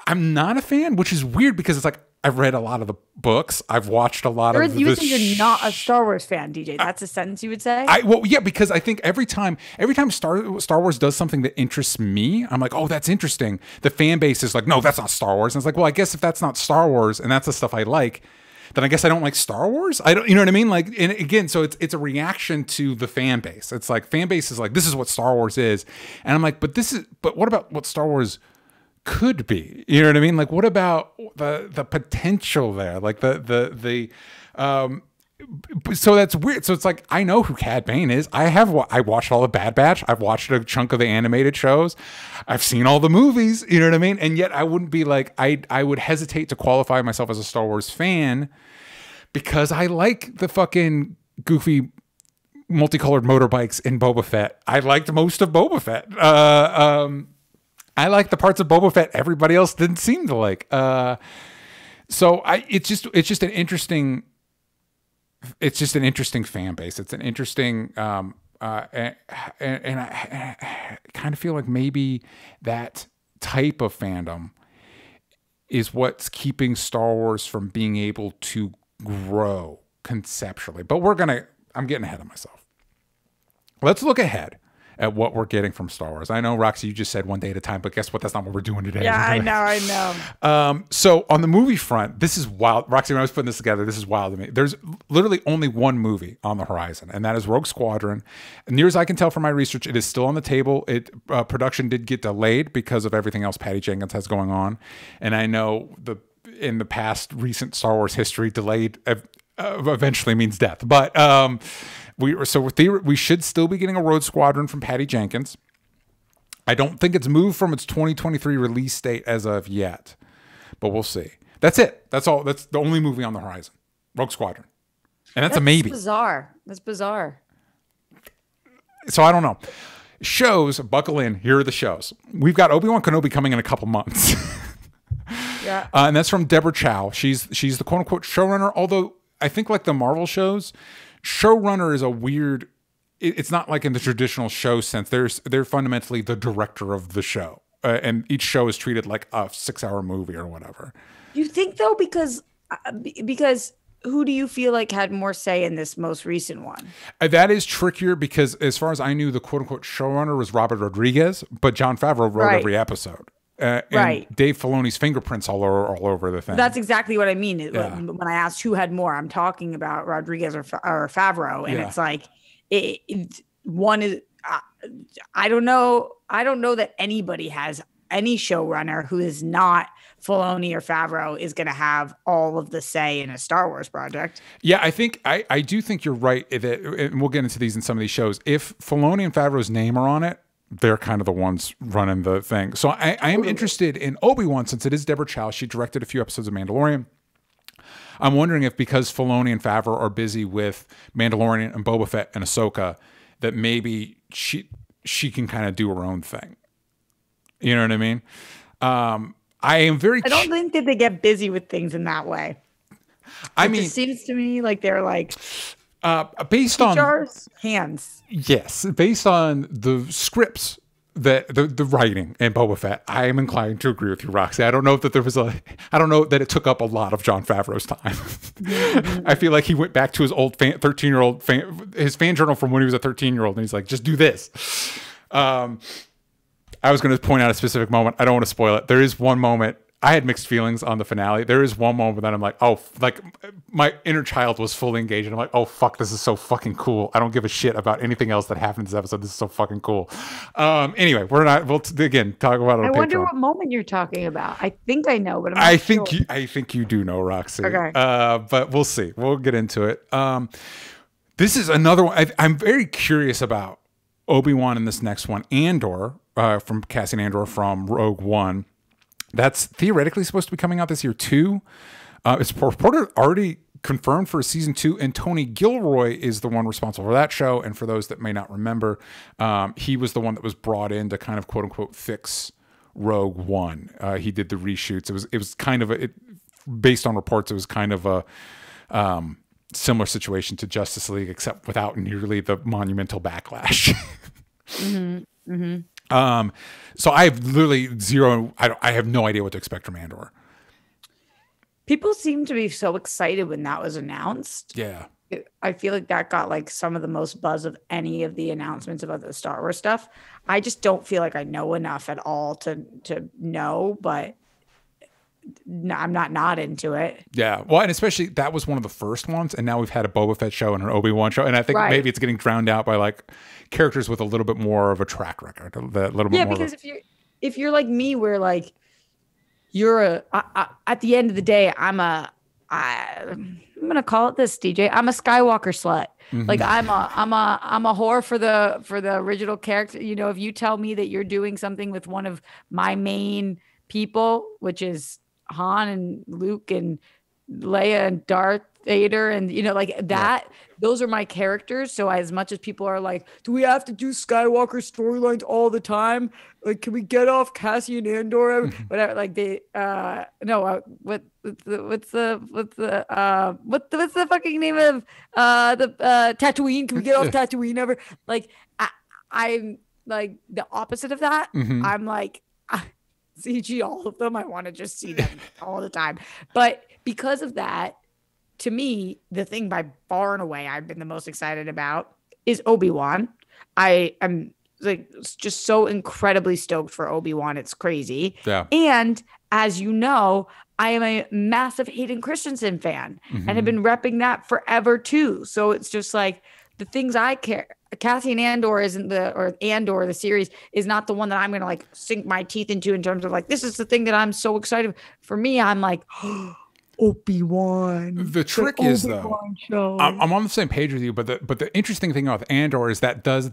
I'm not a fan, which is weird because it's like I've read a lot of the books. I've watched a lot of. You would say you're not a Star Wars fan, DJ. That's a sentence you would say. Well, yeah, because I think every time Star Wars does something that interests me, I'm like, oh, that's interesting. The fan base is like, no, that's not Star Wars. And it's like, well, I guess if that's not Star Wars and that's the stuff I like, then I guess I don't like Star Wars. I don't, you know what I mean? Like, and again, so it's a reaction to the fan base. It's like fan base is like, this is what Star Wars is, and I'm like, but what about what Star Wars could be? You know what I mean? Like, what about the potential there? Like so that's weird. So it's like, I know who Cad Bane is. I watched all the Bad Batch. I've watched a chunk of the animated shows. I've seen all the movies, you know what I mean? And yet I wouldn't be like, I would hesitate to qualify myself as a Star Wars fan because I like the fucking goofy multicolored motorbikes in Boba Fett. I liked most of Boba Fett. I like the parts of Boba Fett everybody else didn't seem to like. So it's just an interesting fan base. It's an interesting, and I kind of feel like maybe that type of fandom is what's keeping Star Wars from being able to grow conceptually. But I'm getting ahead of myself. Let's look ahead at what we're getting from Star Wars. I know, Roxy, you just said one day at a time, but guess what? That's not what we're doing today. Yeah, I know. So on the movie front, this is wild. Roxy, when I was putting this together, this is wild to me. There's literally only one movie on the horizon, and that is Rogue Squadron. And near as I can tell from my research, it is still on the table. Production did get delayed because of everything else Patty Jenkins has going on. And I know in the past recent Star Wars history, delayed eventually means death. But we should still be getting a Rogue Squadron from Patty Jenkins. I don't think it's moved from its 2023 release date as of yet, but we'll see. That's it. That's all. That's the only movie on the horizon. Rogue Squadron. And that's a maybe. That's bizarre. So I don't know. Shows, buckle in. Here are the shows. We've got Obi-Wan Kenobi coming in a couple months. Yeah. And that's from Deborah Chow. She's the quote unquote showrunner. Although I think like the Marvel shows, showrunner is a weird. It's not like in the traditional show sense. They're fundamentally the director of the show, and each show is treated like a 6-hour movie or whatever. You think though, because who do you feel like had more say in this most recent one? That is trickier because as far as I knew, the quote unquote showrunner was Robert Rodriguez, but Jon Favreau wrote every episode. And Dave Filoni's fingerprints all over the thing. That's exactly what I mean. When I asked who had more, I'm talking about Rodriguez or Favreau, and it's like one is. I don't know that anybody has any showrunner who is not Filoni or Favreau is going to have all of the say in a Star Wars project. Yeah, I think I do think you're right that, and we'll get into these in some of these shows. If Filoni and Favreau's name are on it, they're kind of the ones running the thing. So I am interested in Obi-Wan since it is Deborah Chow. She directed a few episodes of Mandalorian. I'm wondering if because Filoni and Favreau are busy with Mandalorian and Boba Fett and Ahsoka, that maybe she can kind of do her own thing. You know what I mean? I am very. I don't think that they get busy with things in that way. I mean, it seems to me like they're like based on hands. Yes, based on the scripts that the writing and Boba Fett, I am inclined to agree with you, Roxy. I don't know that I don't know that it took up a lot of Jon Favreau's time. Mm-hmm. I feel like he went back to his old 13-year-old his fan journal from when he was a 13-year-old, and he's like, just do this. I was going to point out a specific moment. I don't want to spoil it. There is one moment. I had mixed feelings on the finale. There is one moment that I'm like, oh, like my inner child was fully engaged. And I'm like, oh, fuck, this is so fucking cool. I don't give a shit about anything else that happened in this episode. This is so fucking cool. Anyway, we'll again talk about it on I wonder Patreon. what moment you're talking about. I think I know, but I think you do know, Roxy. Okay. But we'll see. We'll get into it. This is another one. I'm very curious about Obi-Wan in this next one. Andor, from Cassian Andor from Rogue One. That's theoretically supposed to be coming out this year too. It's reported already confirmed for season 2, and Tony Gilroy is the one responsible for that show. And for those that may not remember, he was the one that was brought in to kind of quote unquote fix Rogue One. He did the reshoots. It was kind of based on reports, it was kind of a similar situation to Justice League, except without nearly the monumental backlash. Mm-hmm. Mm-hmm. So I have literally I have no idea what to expect from Andor. People seem to be so excited when that was announced. Yeah. I feel like that got like some of the most buzz of any of the announcements about the Star Wars stuff. I just don't feel like I know enough at all to know, but I'm not into it. Yeah. Well, and especially that was one of the first ones. And now we've had a Boba Fett show and an Obi-Wan show. And I think maybe it's getting drowned out by like characters with a little bit more of a track record. Because if you're like me, where like you're at the end of the day, I'm going to call it this, DJ. I'm a Skywalker slut. Mm-hmm. Like I'm a whore for the original character. You know, if you tell me that you're doing something with one of my main people, which is Han and Luke and Leia and Darth Vader, and you know, like that, those are my characters. So as much as people are like, do we have to do Skywalker storylines all the time? Like, can we get off Cassian Andor? Whatever. Like they what's the fucking name of the Tatooine? Can we get off Tatooine ever? Like I'm like the opposite of that. Mm-hmm. I'm like CG all of them. I want to just see them all the time. But because of that, to me, the thing by far and away I've been the most excited about is Obi-Wan. I am like just so incredibly stoked for Obi-Wan. It's crazy. Yeah. And as you know, I am a massive Hayden Christensen fan and have been repping that forever too. So it's just like the things I care. Cassian Andor Andor, the series, is not the one that I'm going to like sink my teeth into in terms of like, this is the thing that I'm so excited for. Me, I'm like, Obi-Wan. The trick is though, I'm on the same page with you, but the interesting thing about Andor is that does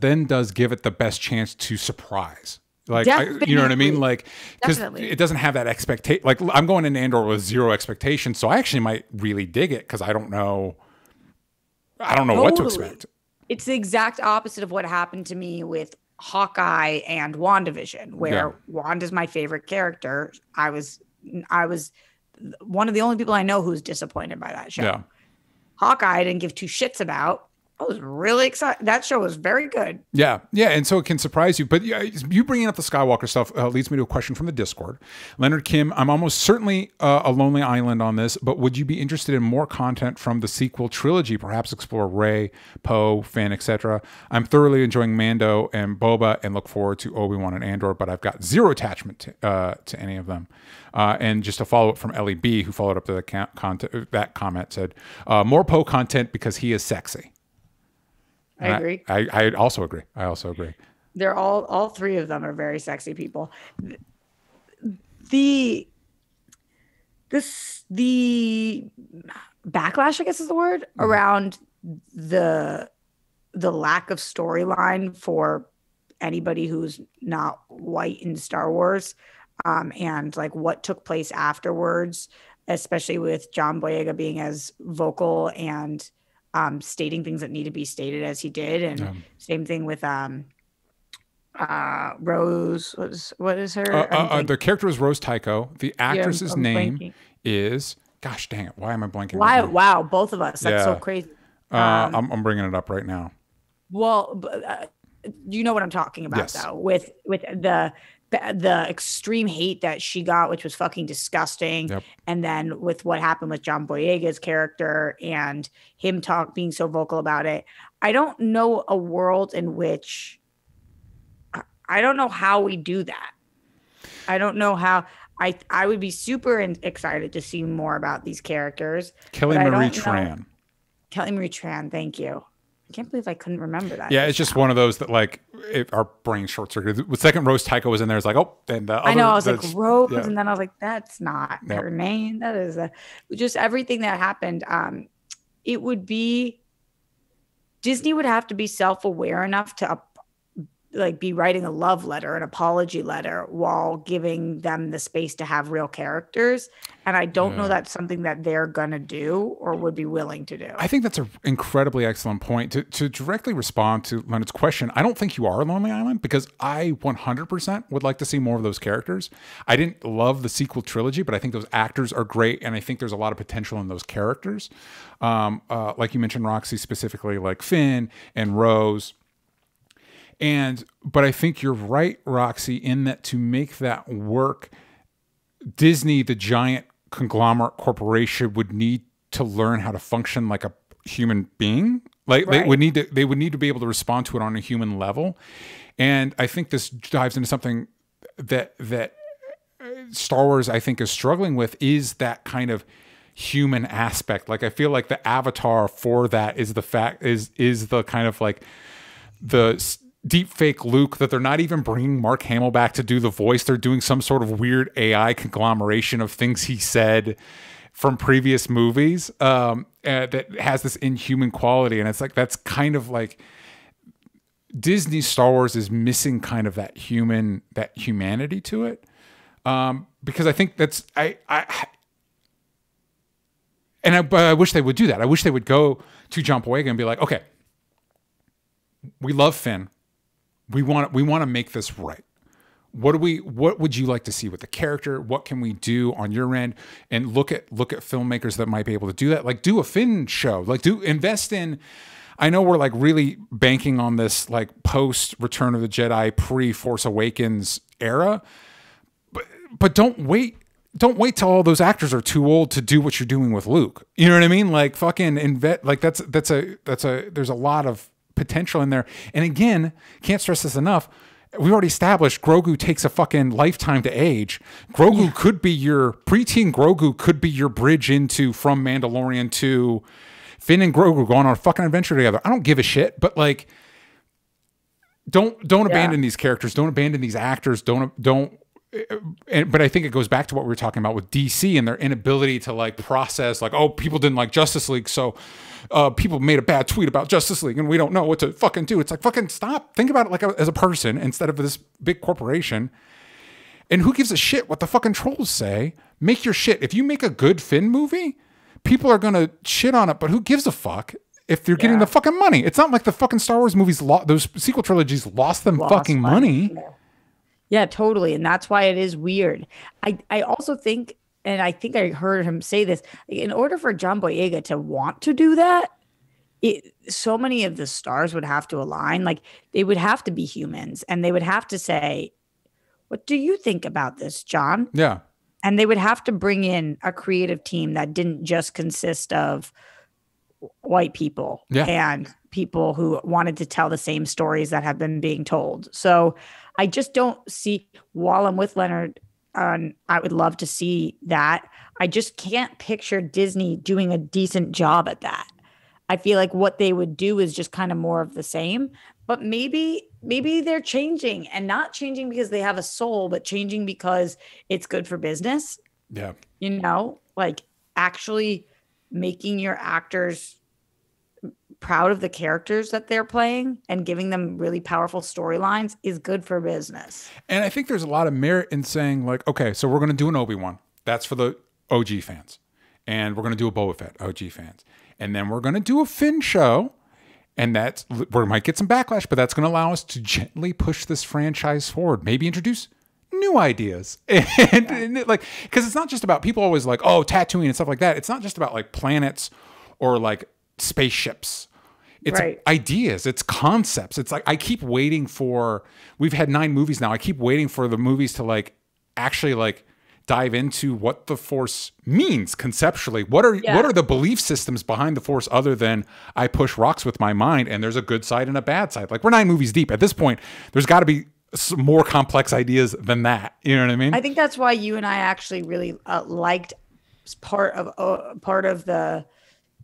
give it the best chance to surprise. Like, you know what I mean? Like, because it doesn't have that expectation. Like, I'm going into Andor with zero expectations, so I actually might really dig it because I don't know what to expect. It's the exact opposite of what happened to me with Hawkeye and WandaVision, where Wanda's my favorite character. I was I was one of the only people I know who's disappointed by that show. Yeah. Hawkeye I didn't give two shits about. I was really excited. That show was very good. Yeah. Yeah. And so it can surprise you. But you bringing up the Skywalker stuff leads me to a question from the Discord. Leonard Kim, I'm almost certainly a Lonely Island on this, but would you be interested in more content from the sequel trilogy? Perhaps explore Rey, Poe, Finn, etc. I'm thoroughly enjoying Mando and Boba and look forward to Obi-Wan and Andor, but I've got zero attachment to any of them. And just a follow-up from Ellie B, who followed up to that comment, said, more Poe content because he is sexy. I agree. I also agree. I also agree. They're all three of them are very sexy people. The backlash, I guess is the word, around the lack of storyline for anybody who's not white in Star Wars, and like what took place afterwards, especially with John Boyega being as vocal and stating things that need to be stated as he did, and same thing with Rose. What is her? The character is Rose Tycho. The actress's name is, gosh dang it, why am I blanking? Why? Wow, both of us. That's so crazy. I'm bringing it up right now. Well, you know what I'm talking about, though, with the extreme hate that she got, which was fucking disgusting. Yep. And then with what happened with John Boyega's character and him being so vocal about it. I don't know a world in which, I don't know how we do that. I don't know how. I would be super excited to see more about these characters. Kelly Marie Tran. Kelly Marie Tran, thank you. I can't believe I couldn't remember that. Yeah, it's just one of those that like our brain short circuited. The second Rose Tycho was in there, it's like, oh, and the other, I know, I was like Rose, and then I was like, that's not her name. That is just everything that happened. It would be, Disney would have to be self-aware enough to like be writing a love letter, an apology letter, while giving them the space to have real characters. And I don't know that's something that they're going to do or would be willing to do. I think that's an incredibly excellent point. To directly respond to Leonard's question, I don't think you are Lonely Island, because I 100% would like to see more of those characters. I didn't love the sequel trilogy, but I think those actors are great. And I think there's a lot of potential in those characters. Like you mentioned, Roxy, specifically like Finn and Rose. But I think you're right, Roxy, in that to make that work, Disney, the giant conglomerate corporation, would need to learn how to function like a human being. Like they would need to be able to respond to it on a human level. And I think this dives into something that Star Wars, I think, is struggling with, is that kind of human aspect. Like I feel like the avatar for that is the kind of like the deep fake Luke, that they're not even bringing Mark Hamill back to do the voice. They're doing some sort of weird AI conglomeration of things he said from previous movies that has this inhuman quality. And it's like, that's kind of like Disney Star Wars is missing kind of that humanity to it. Because I think that's, I wish they would do that. I wish they would go to John Boyega and be like, okay, we love Finn. We want to make this right. What would you like to see with the character? What can we do on your end? And look at filmmakers that might be able to do that. Like do a Finn show. Like invest in. I know we're like really banking on this like post Return of the Jedi, pre Force Awakens era, but don't wait till all those actors are too old to do what you're doing with Luke. You know what I mean? Like fucking invest. Like there's a lot of potential in there. And again, can't stress this enough. We already established Grogu takes a fucking lifetime to age. Grogu could be your preteen. Grogu could be your bridge into from Mandalorian to Finn and Grogu going on a fucking adventure together. I don't give a shit, but like, don't abandon these characters. Don't abandon these actors. But I think it goes back to what we were talking about with DC and their inability to like process like, oh, people didn't like Justice League, so people made a bad tweet about Justice League and we don't know what to fucking do. It's like, fucking stop. Think about it like as a person instead of this big corporation. And who gives a shit what the fucking trolls say? Make your shit. If you make a good Finn movie, people are going to shit on it, but who gives a fuck if you're getting the fucking money? It's not like the fucking Star Wars movies, those sequel trilogies lost them fucking money. Yeah, totally. And that's why it is weird. I also think, and I think I heard him say this, in order for John Boyega to want to do that, so many of the stars would have to align. Like they would have to be humans and they would have to say, what do you think about this, John? Yeah. And they would have to bring in a creative team that didn't just consist of white people and people who wanted to tell the same stories that have been being told. So I just don't see, while I'm with Leonard, I would love to see that. I just can't picture Disney doing a decent job at that. I feel like what they would do is just kind of more of the same, but maybe they're changing, and not changing because they have a soul, but changing because it's good for business. Yeah. You know, like actually making your actors proud of the characters that they're playing and giving them really powerful storylines is good for business. And I think there's a lot of merit in saying like, okay, so we're going to do an Obi-Wan. That's for the OG fans. And we're going to do a Boba Fett, OG fans. And then we're going to do a Finn show. And that's, we might get some backlash, but that's going to allow us to gently push this franchise forward. Maybe introduce new ideas. And like, because it's not just about, people always like, oh, Tatooine and stuff like that. It's not just about like planets or like spaceships. It's ideas. It's concepts. It's like, I keep waiting for, we've had 9 movies now. I keep waiting for the movies to like actually like dive into what the Force means conceptually. What are the belief systems behind the Force other than I push rocks with my mind and there's a good side and a bad side? Like we're 9 movies deep. At this point, there's got to be some more complex ideas than that. You know what I mean? I think that's why you and I actually really liked part of the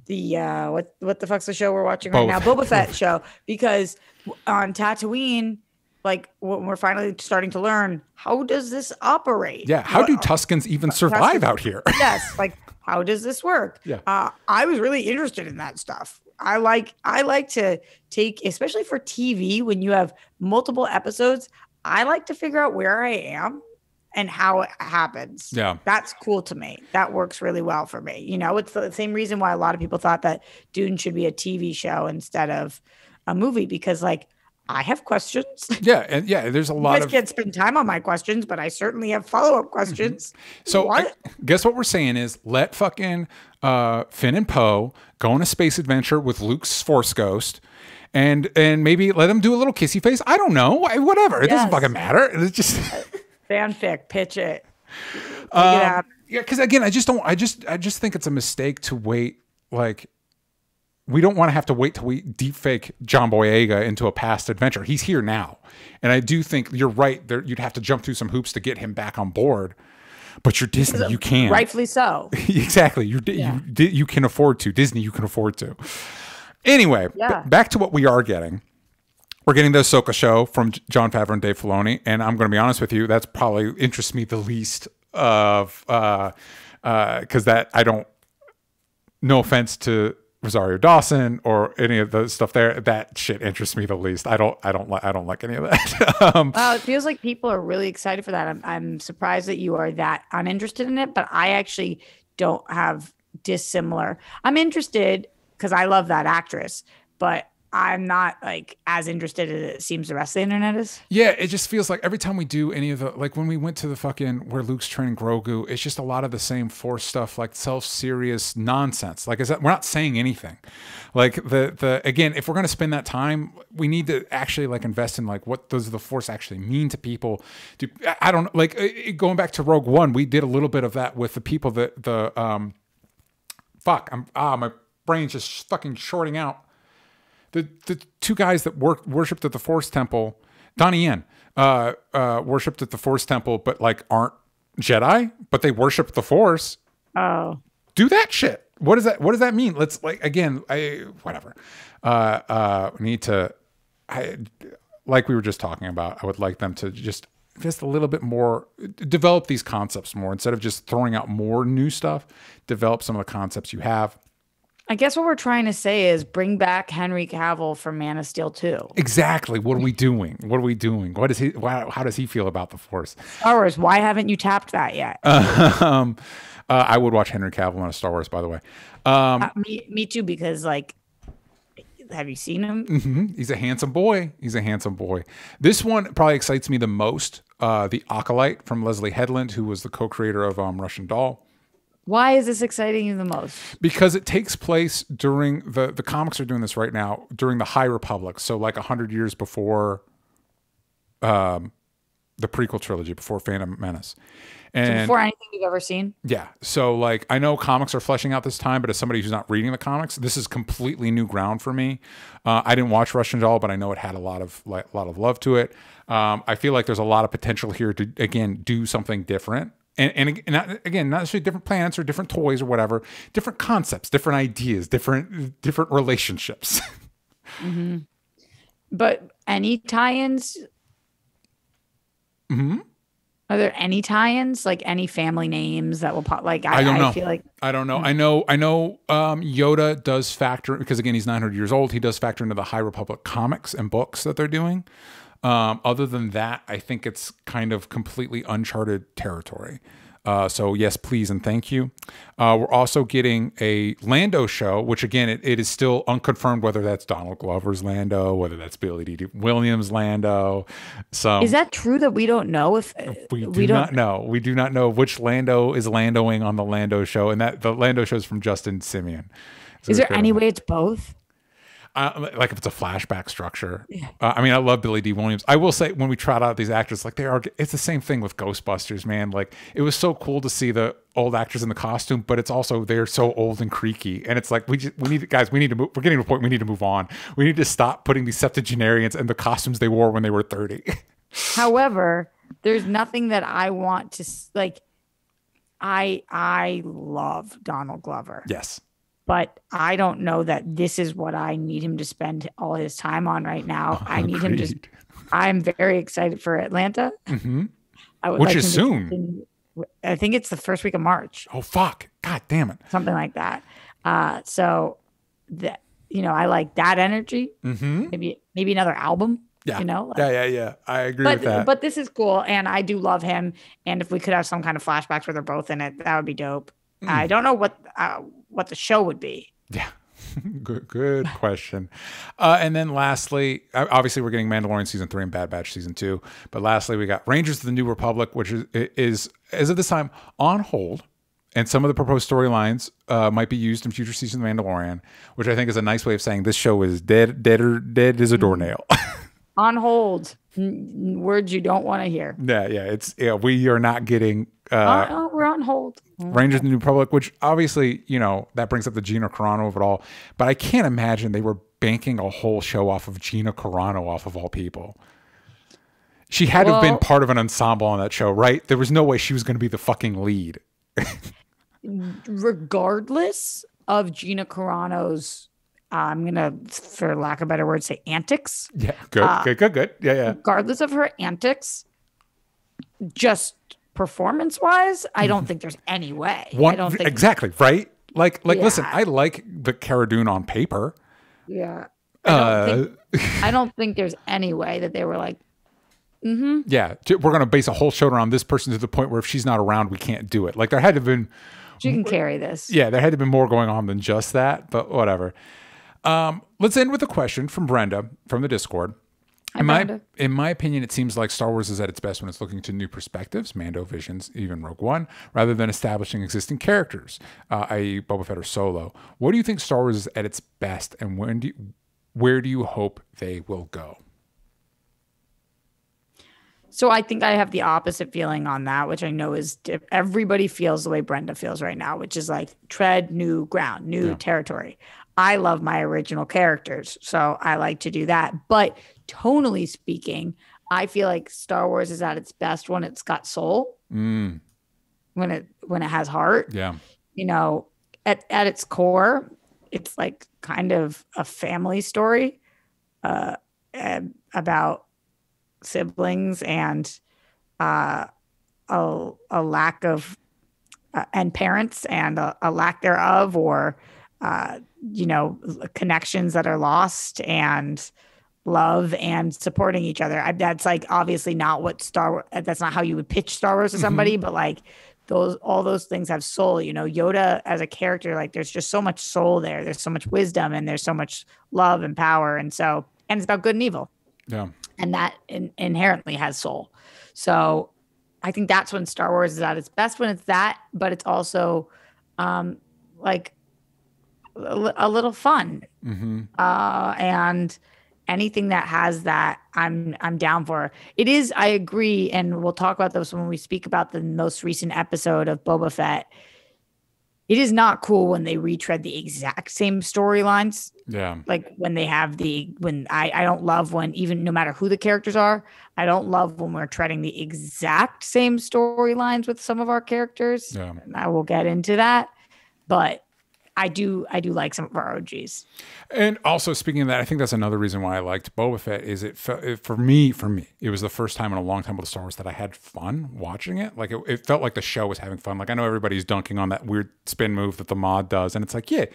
what the fuck's the show we're watching right now? Boba Fett show, because on Tatooine, like when we're finally starting to learn, how does this operate? Yeah. How do Tuskens even survive out here? Yes. Like, how does this work? Yeah. I was really interested in that stuff. I like to take, especially for TV, when you have multiple episodes, I like to figure out where I am and how it happens. Yeah. That's cool to me. That works really well for me. You know, it's the same reason why a lot of people thought that Dune should be a TV show instead of a movie, because like, I have questions. Yeah, and there's a lot of. You guys can't spend time on my questions, but I certainly have follow-up questions. So guess what we're saying is, let fucking Finn and Poe go on a space adventure with Luke's Force Ghost, and maybe let them do a little kissy face. I don't know, whatever. It doesn't fucking matter. It's just fanfic. Pitch it. Yeah, because again, I just think it's a mistake to wait. Like, we don't want to have to wait till we deep fake John Boyega into a past adventure. He's here now. And I do think you're right. You'd have to jump through some hoops to get him back on board. But you're Disney, you can. Rightfully so. Exactly. You can afford to. Disney, you can afford to. Anyway, back to what we are getting. We're getting the Ahsoka show from Jon Favreau and Dave Filoni. And I'm going to be honest with you, that's probably interests me the least of, because that I don't, no offense to Rosario Dawson or any of the stuff there, that shit interests me the least. I don't like any of that. It feels like people are really excited for that. I'm surprised that you are that uninterested in it, but I actually don't have dissimilar. I'm interested because I love that actress, but I'm not like as interested as it seems the rest of the internet is. Yeah, it just feels like every time we do any of the, like when we went to the fucking where Luke's training Grogu, it's just a lot of the same Force stuff, like self-serious nonsense. Like, we're not saying anything. Like the again, if we're gonna spend that time, we need to actually like invest in like what does the Force actually mean to people. I don't like going back to Rogue One, we did a little bit of that with the people that my brain's just fucking shorting out. The 2 guys that worshipped at the Force Temple, Donnie Yen, worshipped at the Force Temple, but like aren't Jedi, but they worship the Force. Oh, do that shit. What does that mean? Let's like again, whatever. We need to. Like we were just talking about, I would like them to just a little bit more, develop these concepts more instead of just throwing out more new stuff. Develop some of the concepts you have. I guess what we're trying to say is bring back Henry Cavill from Man of Steel 2. Exactly. What are we doing? What is he? How does he feel about the Force? Star Wars. Why haven't you tapped that yet? I would watch Henry Cavill on a Star Wars, by the way. Me too, because like Have you seen him? He's a handsome boy. He's a handsome boy. This one probably excites me the most. The Acolyte from Leslie Headland, who was the co-creator of Russian Doll. Why is this exciting you the most? Because it takes place during the comics are doing this right now during the High Republic. So like 100 years before the prequel trilogy, before Phantom Menace. And so before anything you've ever seen? Yeah. So like I know comics are fleshing out this time, but as somebody who's not reading the comics, this is completely new ground for me. I didn't watch Russian Doll, but I know it had a lot of love to it. I feel like there's a lot of potential here to again do something different. And not necessarily different planets or different toys or whatever, different concepts, different ideas, different relationships. But any tie-ins? Are there any tie-ins, like any family names that will pop? Like I don't know. I feel like I don't know. I know. Yoda does factor because again he's 900 years old. He does factor into the High Republic comics and books that they're doing. Other than that, I think it's kind of completely uncharted territory. So yes, please and thank you. We're also getting a Lando show, which again, it is still unconfirmed whether that's Donald Glover's Lando, whether that's Billy D. Williams' Lando. Is that true that we don't know if we do not know? We do not know which Lando is Landoing on the Lando show, and that the Lando show is from Justin Simeon. So is there any way it's both? Like if it's a flashback structure. I mean, I love Billy D. Williams. I will say when we trot out these actors, like it's the same thing with Ghostbusters, man. Like it was so cool to see the old actors in the costume, but it's also, they're so old and creaky. And it's like, we need to move. We're getting to a point, we need to move on. We need to stop putting these septuagenarians in the costumes they wore when they were 30. However, there's nothing that I want to like. I love Donald Glover. Yes. But I don't know that this is what I need him to spend all his time on right now. I need him to. I'm very excited for Atlanta. Which is soon. I think it's the first week of March. Oh, fuck. God damn it. Something like that. So that, I like that energy. Maybe another album. Yeah. Like, yeah. I agree with that. But this is cool. And I do love him. And if we could have some kind of flashbacks where they're both in it, that would be dope. I don't know what the show would be. Yeah. Good question. And then lastly, obviously we're getting Mandalorian season 3 and Bad Batch season 2. But lastly, we got Rangers of the New Republic, which is as of this time on hold. And some of the proposed storylines might be used in future seasons of Mandalorian, which I think is a nice way of saying this show is dead as a doornail. On hold. Words you don't want to hear. Yeah. We are not getting we're on hold. Rangers of the New Republic, which obviously, that brings up the Gina Carano of it all. But I can't imagine they were banking a whole show off of Gina Carano, off of all people. She had to have been part of an ensemble on that show, right? There was no way she was going to be the fucking lead. Regardless of Gina Carano's, I'm going to, for lack of a better word, say antics. Yeah, good. Yeah. Regardless of her antics, just performance-wise, I don't think there's any way. I don't think exactly, right? Like. Listen, I like the Cara Dune on paper. Yeah. I don't think there's any way that they were like, yeah, we're going to base a whole show around this person to the point where if she's not around, we can't do it. Like there had to have been. She can carry this. Yeah, there had to have been more going on than just that, but whatever. Let's end with a question from Brenda from the Discord. In my opinion, it seems like Star Wars is at its best when it's looking to new perspectives, Mando, Visions, even Rogue One, rather than establishing existing characters, i.e. Boba Fett or Solo. What do you think Star Wars is at its best, and where do you hope they will go? So I think I have the opposite feeling on that, which I know is everybody feels the way Brenda feels right now, which is like tread new ground, new territory. I love my original characters, so I like to do that. But tonally speaking, I feel like Star Wars is at its best when it's got soul, when it has heart. Yeah, at its core, it's like kind of a family story about siblings and a lack of and parents and a lack thereof, or connections that are lost, and love and supporting each other. That's like obviously not what that's not how you would pitch Star Wars to somebody, but like all those things have soul. You know, Yoda as a character, like there's just so much soul there. There's so much wisdom and there's so much love and power. And it's about good and evil. Yeah. And that inherently has soul. So I think that's when Star Wars is at its best, when it's that, but it's also like a little fun. And anything that has that, I'm down for. It is, I agree, and we'll talk about this when we speak about the most recent episode of Boba Fett. It is not cool when they retread the exact same storylines. Yeah. Like when they have I don't love when, even no matter who the characters are, I don't love when we're treading the exact same storylines with some of our characters. Yeah. And I will get into that. But I do like some of our OGs. And also, speaking of that, I think that's another reason why I liked Boba Fett is for me, it was the first time in a long time with Star Wars that I had fun watching it. Like it felt like the show was having fun. Like I know everybody's dunking on that weird spin move that the mod does, and it's like, yeah,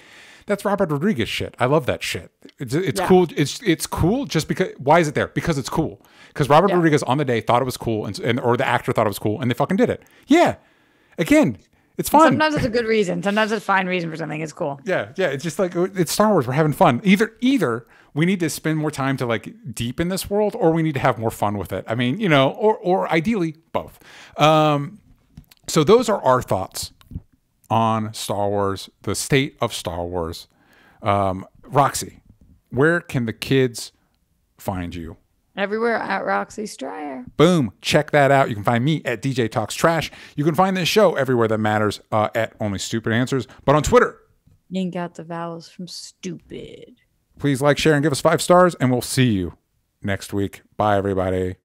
that's Robert Rodriguez shit. I love that shit. It's cool. It's cool just because. Why is it there? Because it's cool. Because Robert Rodriguez on the day thought it was cool, or the actor thought it was cool, and they fucking did it. Yeah. Again. It's fun. Sometimes it's a good reason. Sometimes it's a fine reason for something. It's cool. Yeah. It's just like, it's Star Wars. We're having fun. Either we need to spend more time to like deep in this world, or we need to have more fun with it. I mean, you know, or ideally both. So those are our thoughts on Star Wars, the state of Star Wars. Roxy, where can the kids find you? Everywhere at Roxy Stryer. Boom. Check that out. You can find me at DJ Talks Trash. You can find this show everywhere that matters at Only Stupid Answers. But on Twitter, yank out the vowels from stupid. Please like, share, and give us 5 stars. And we'll see you next week. Bye, everybody.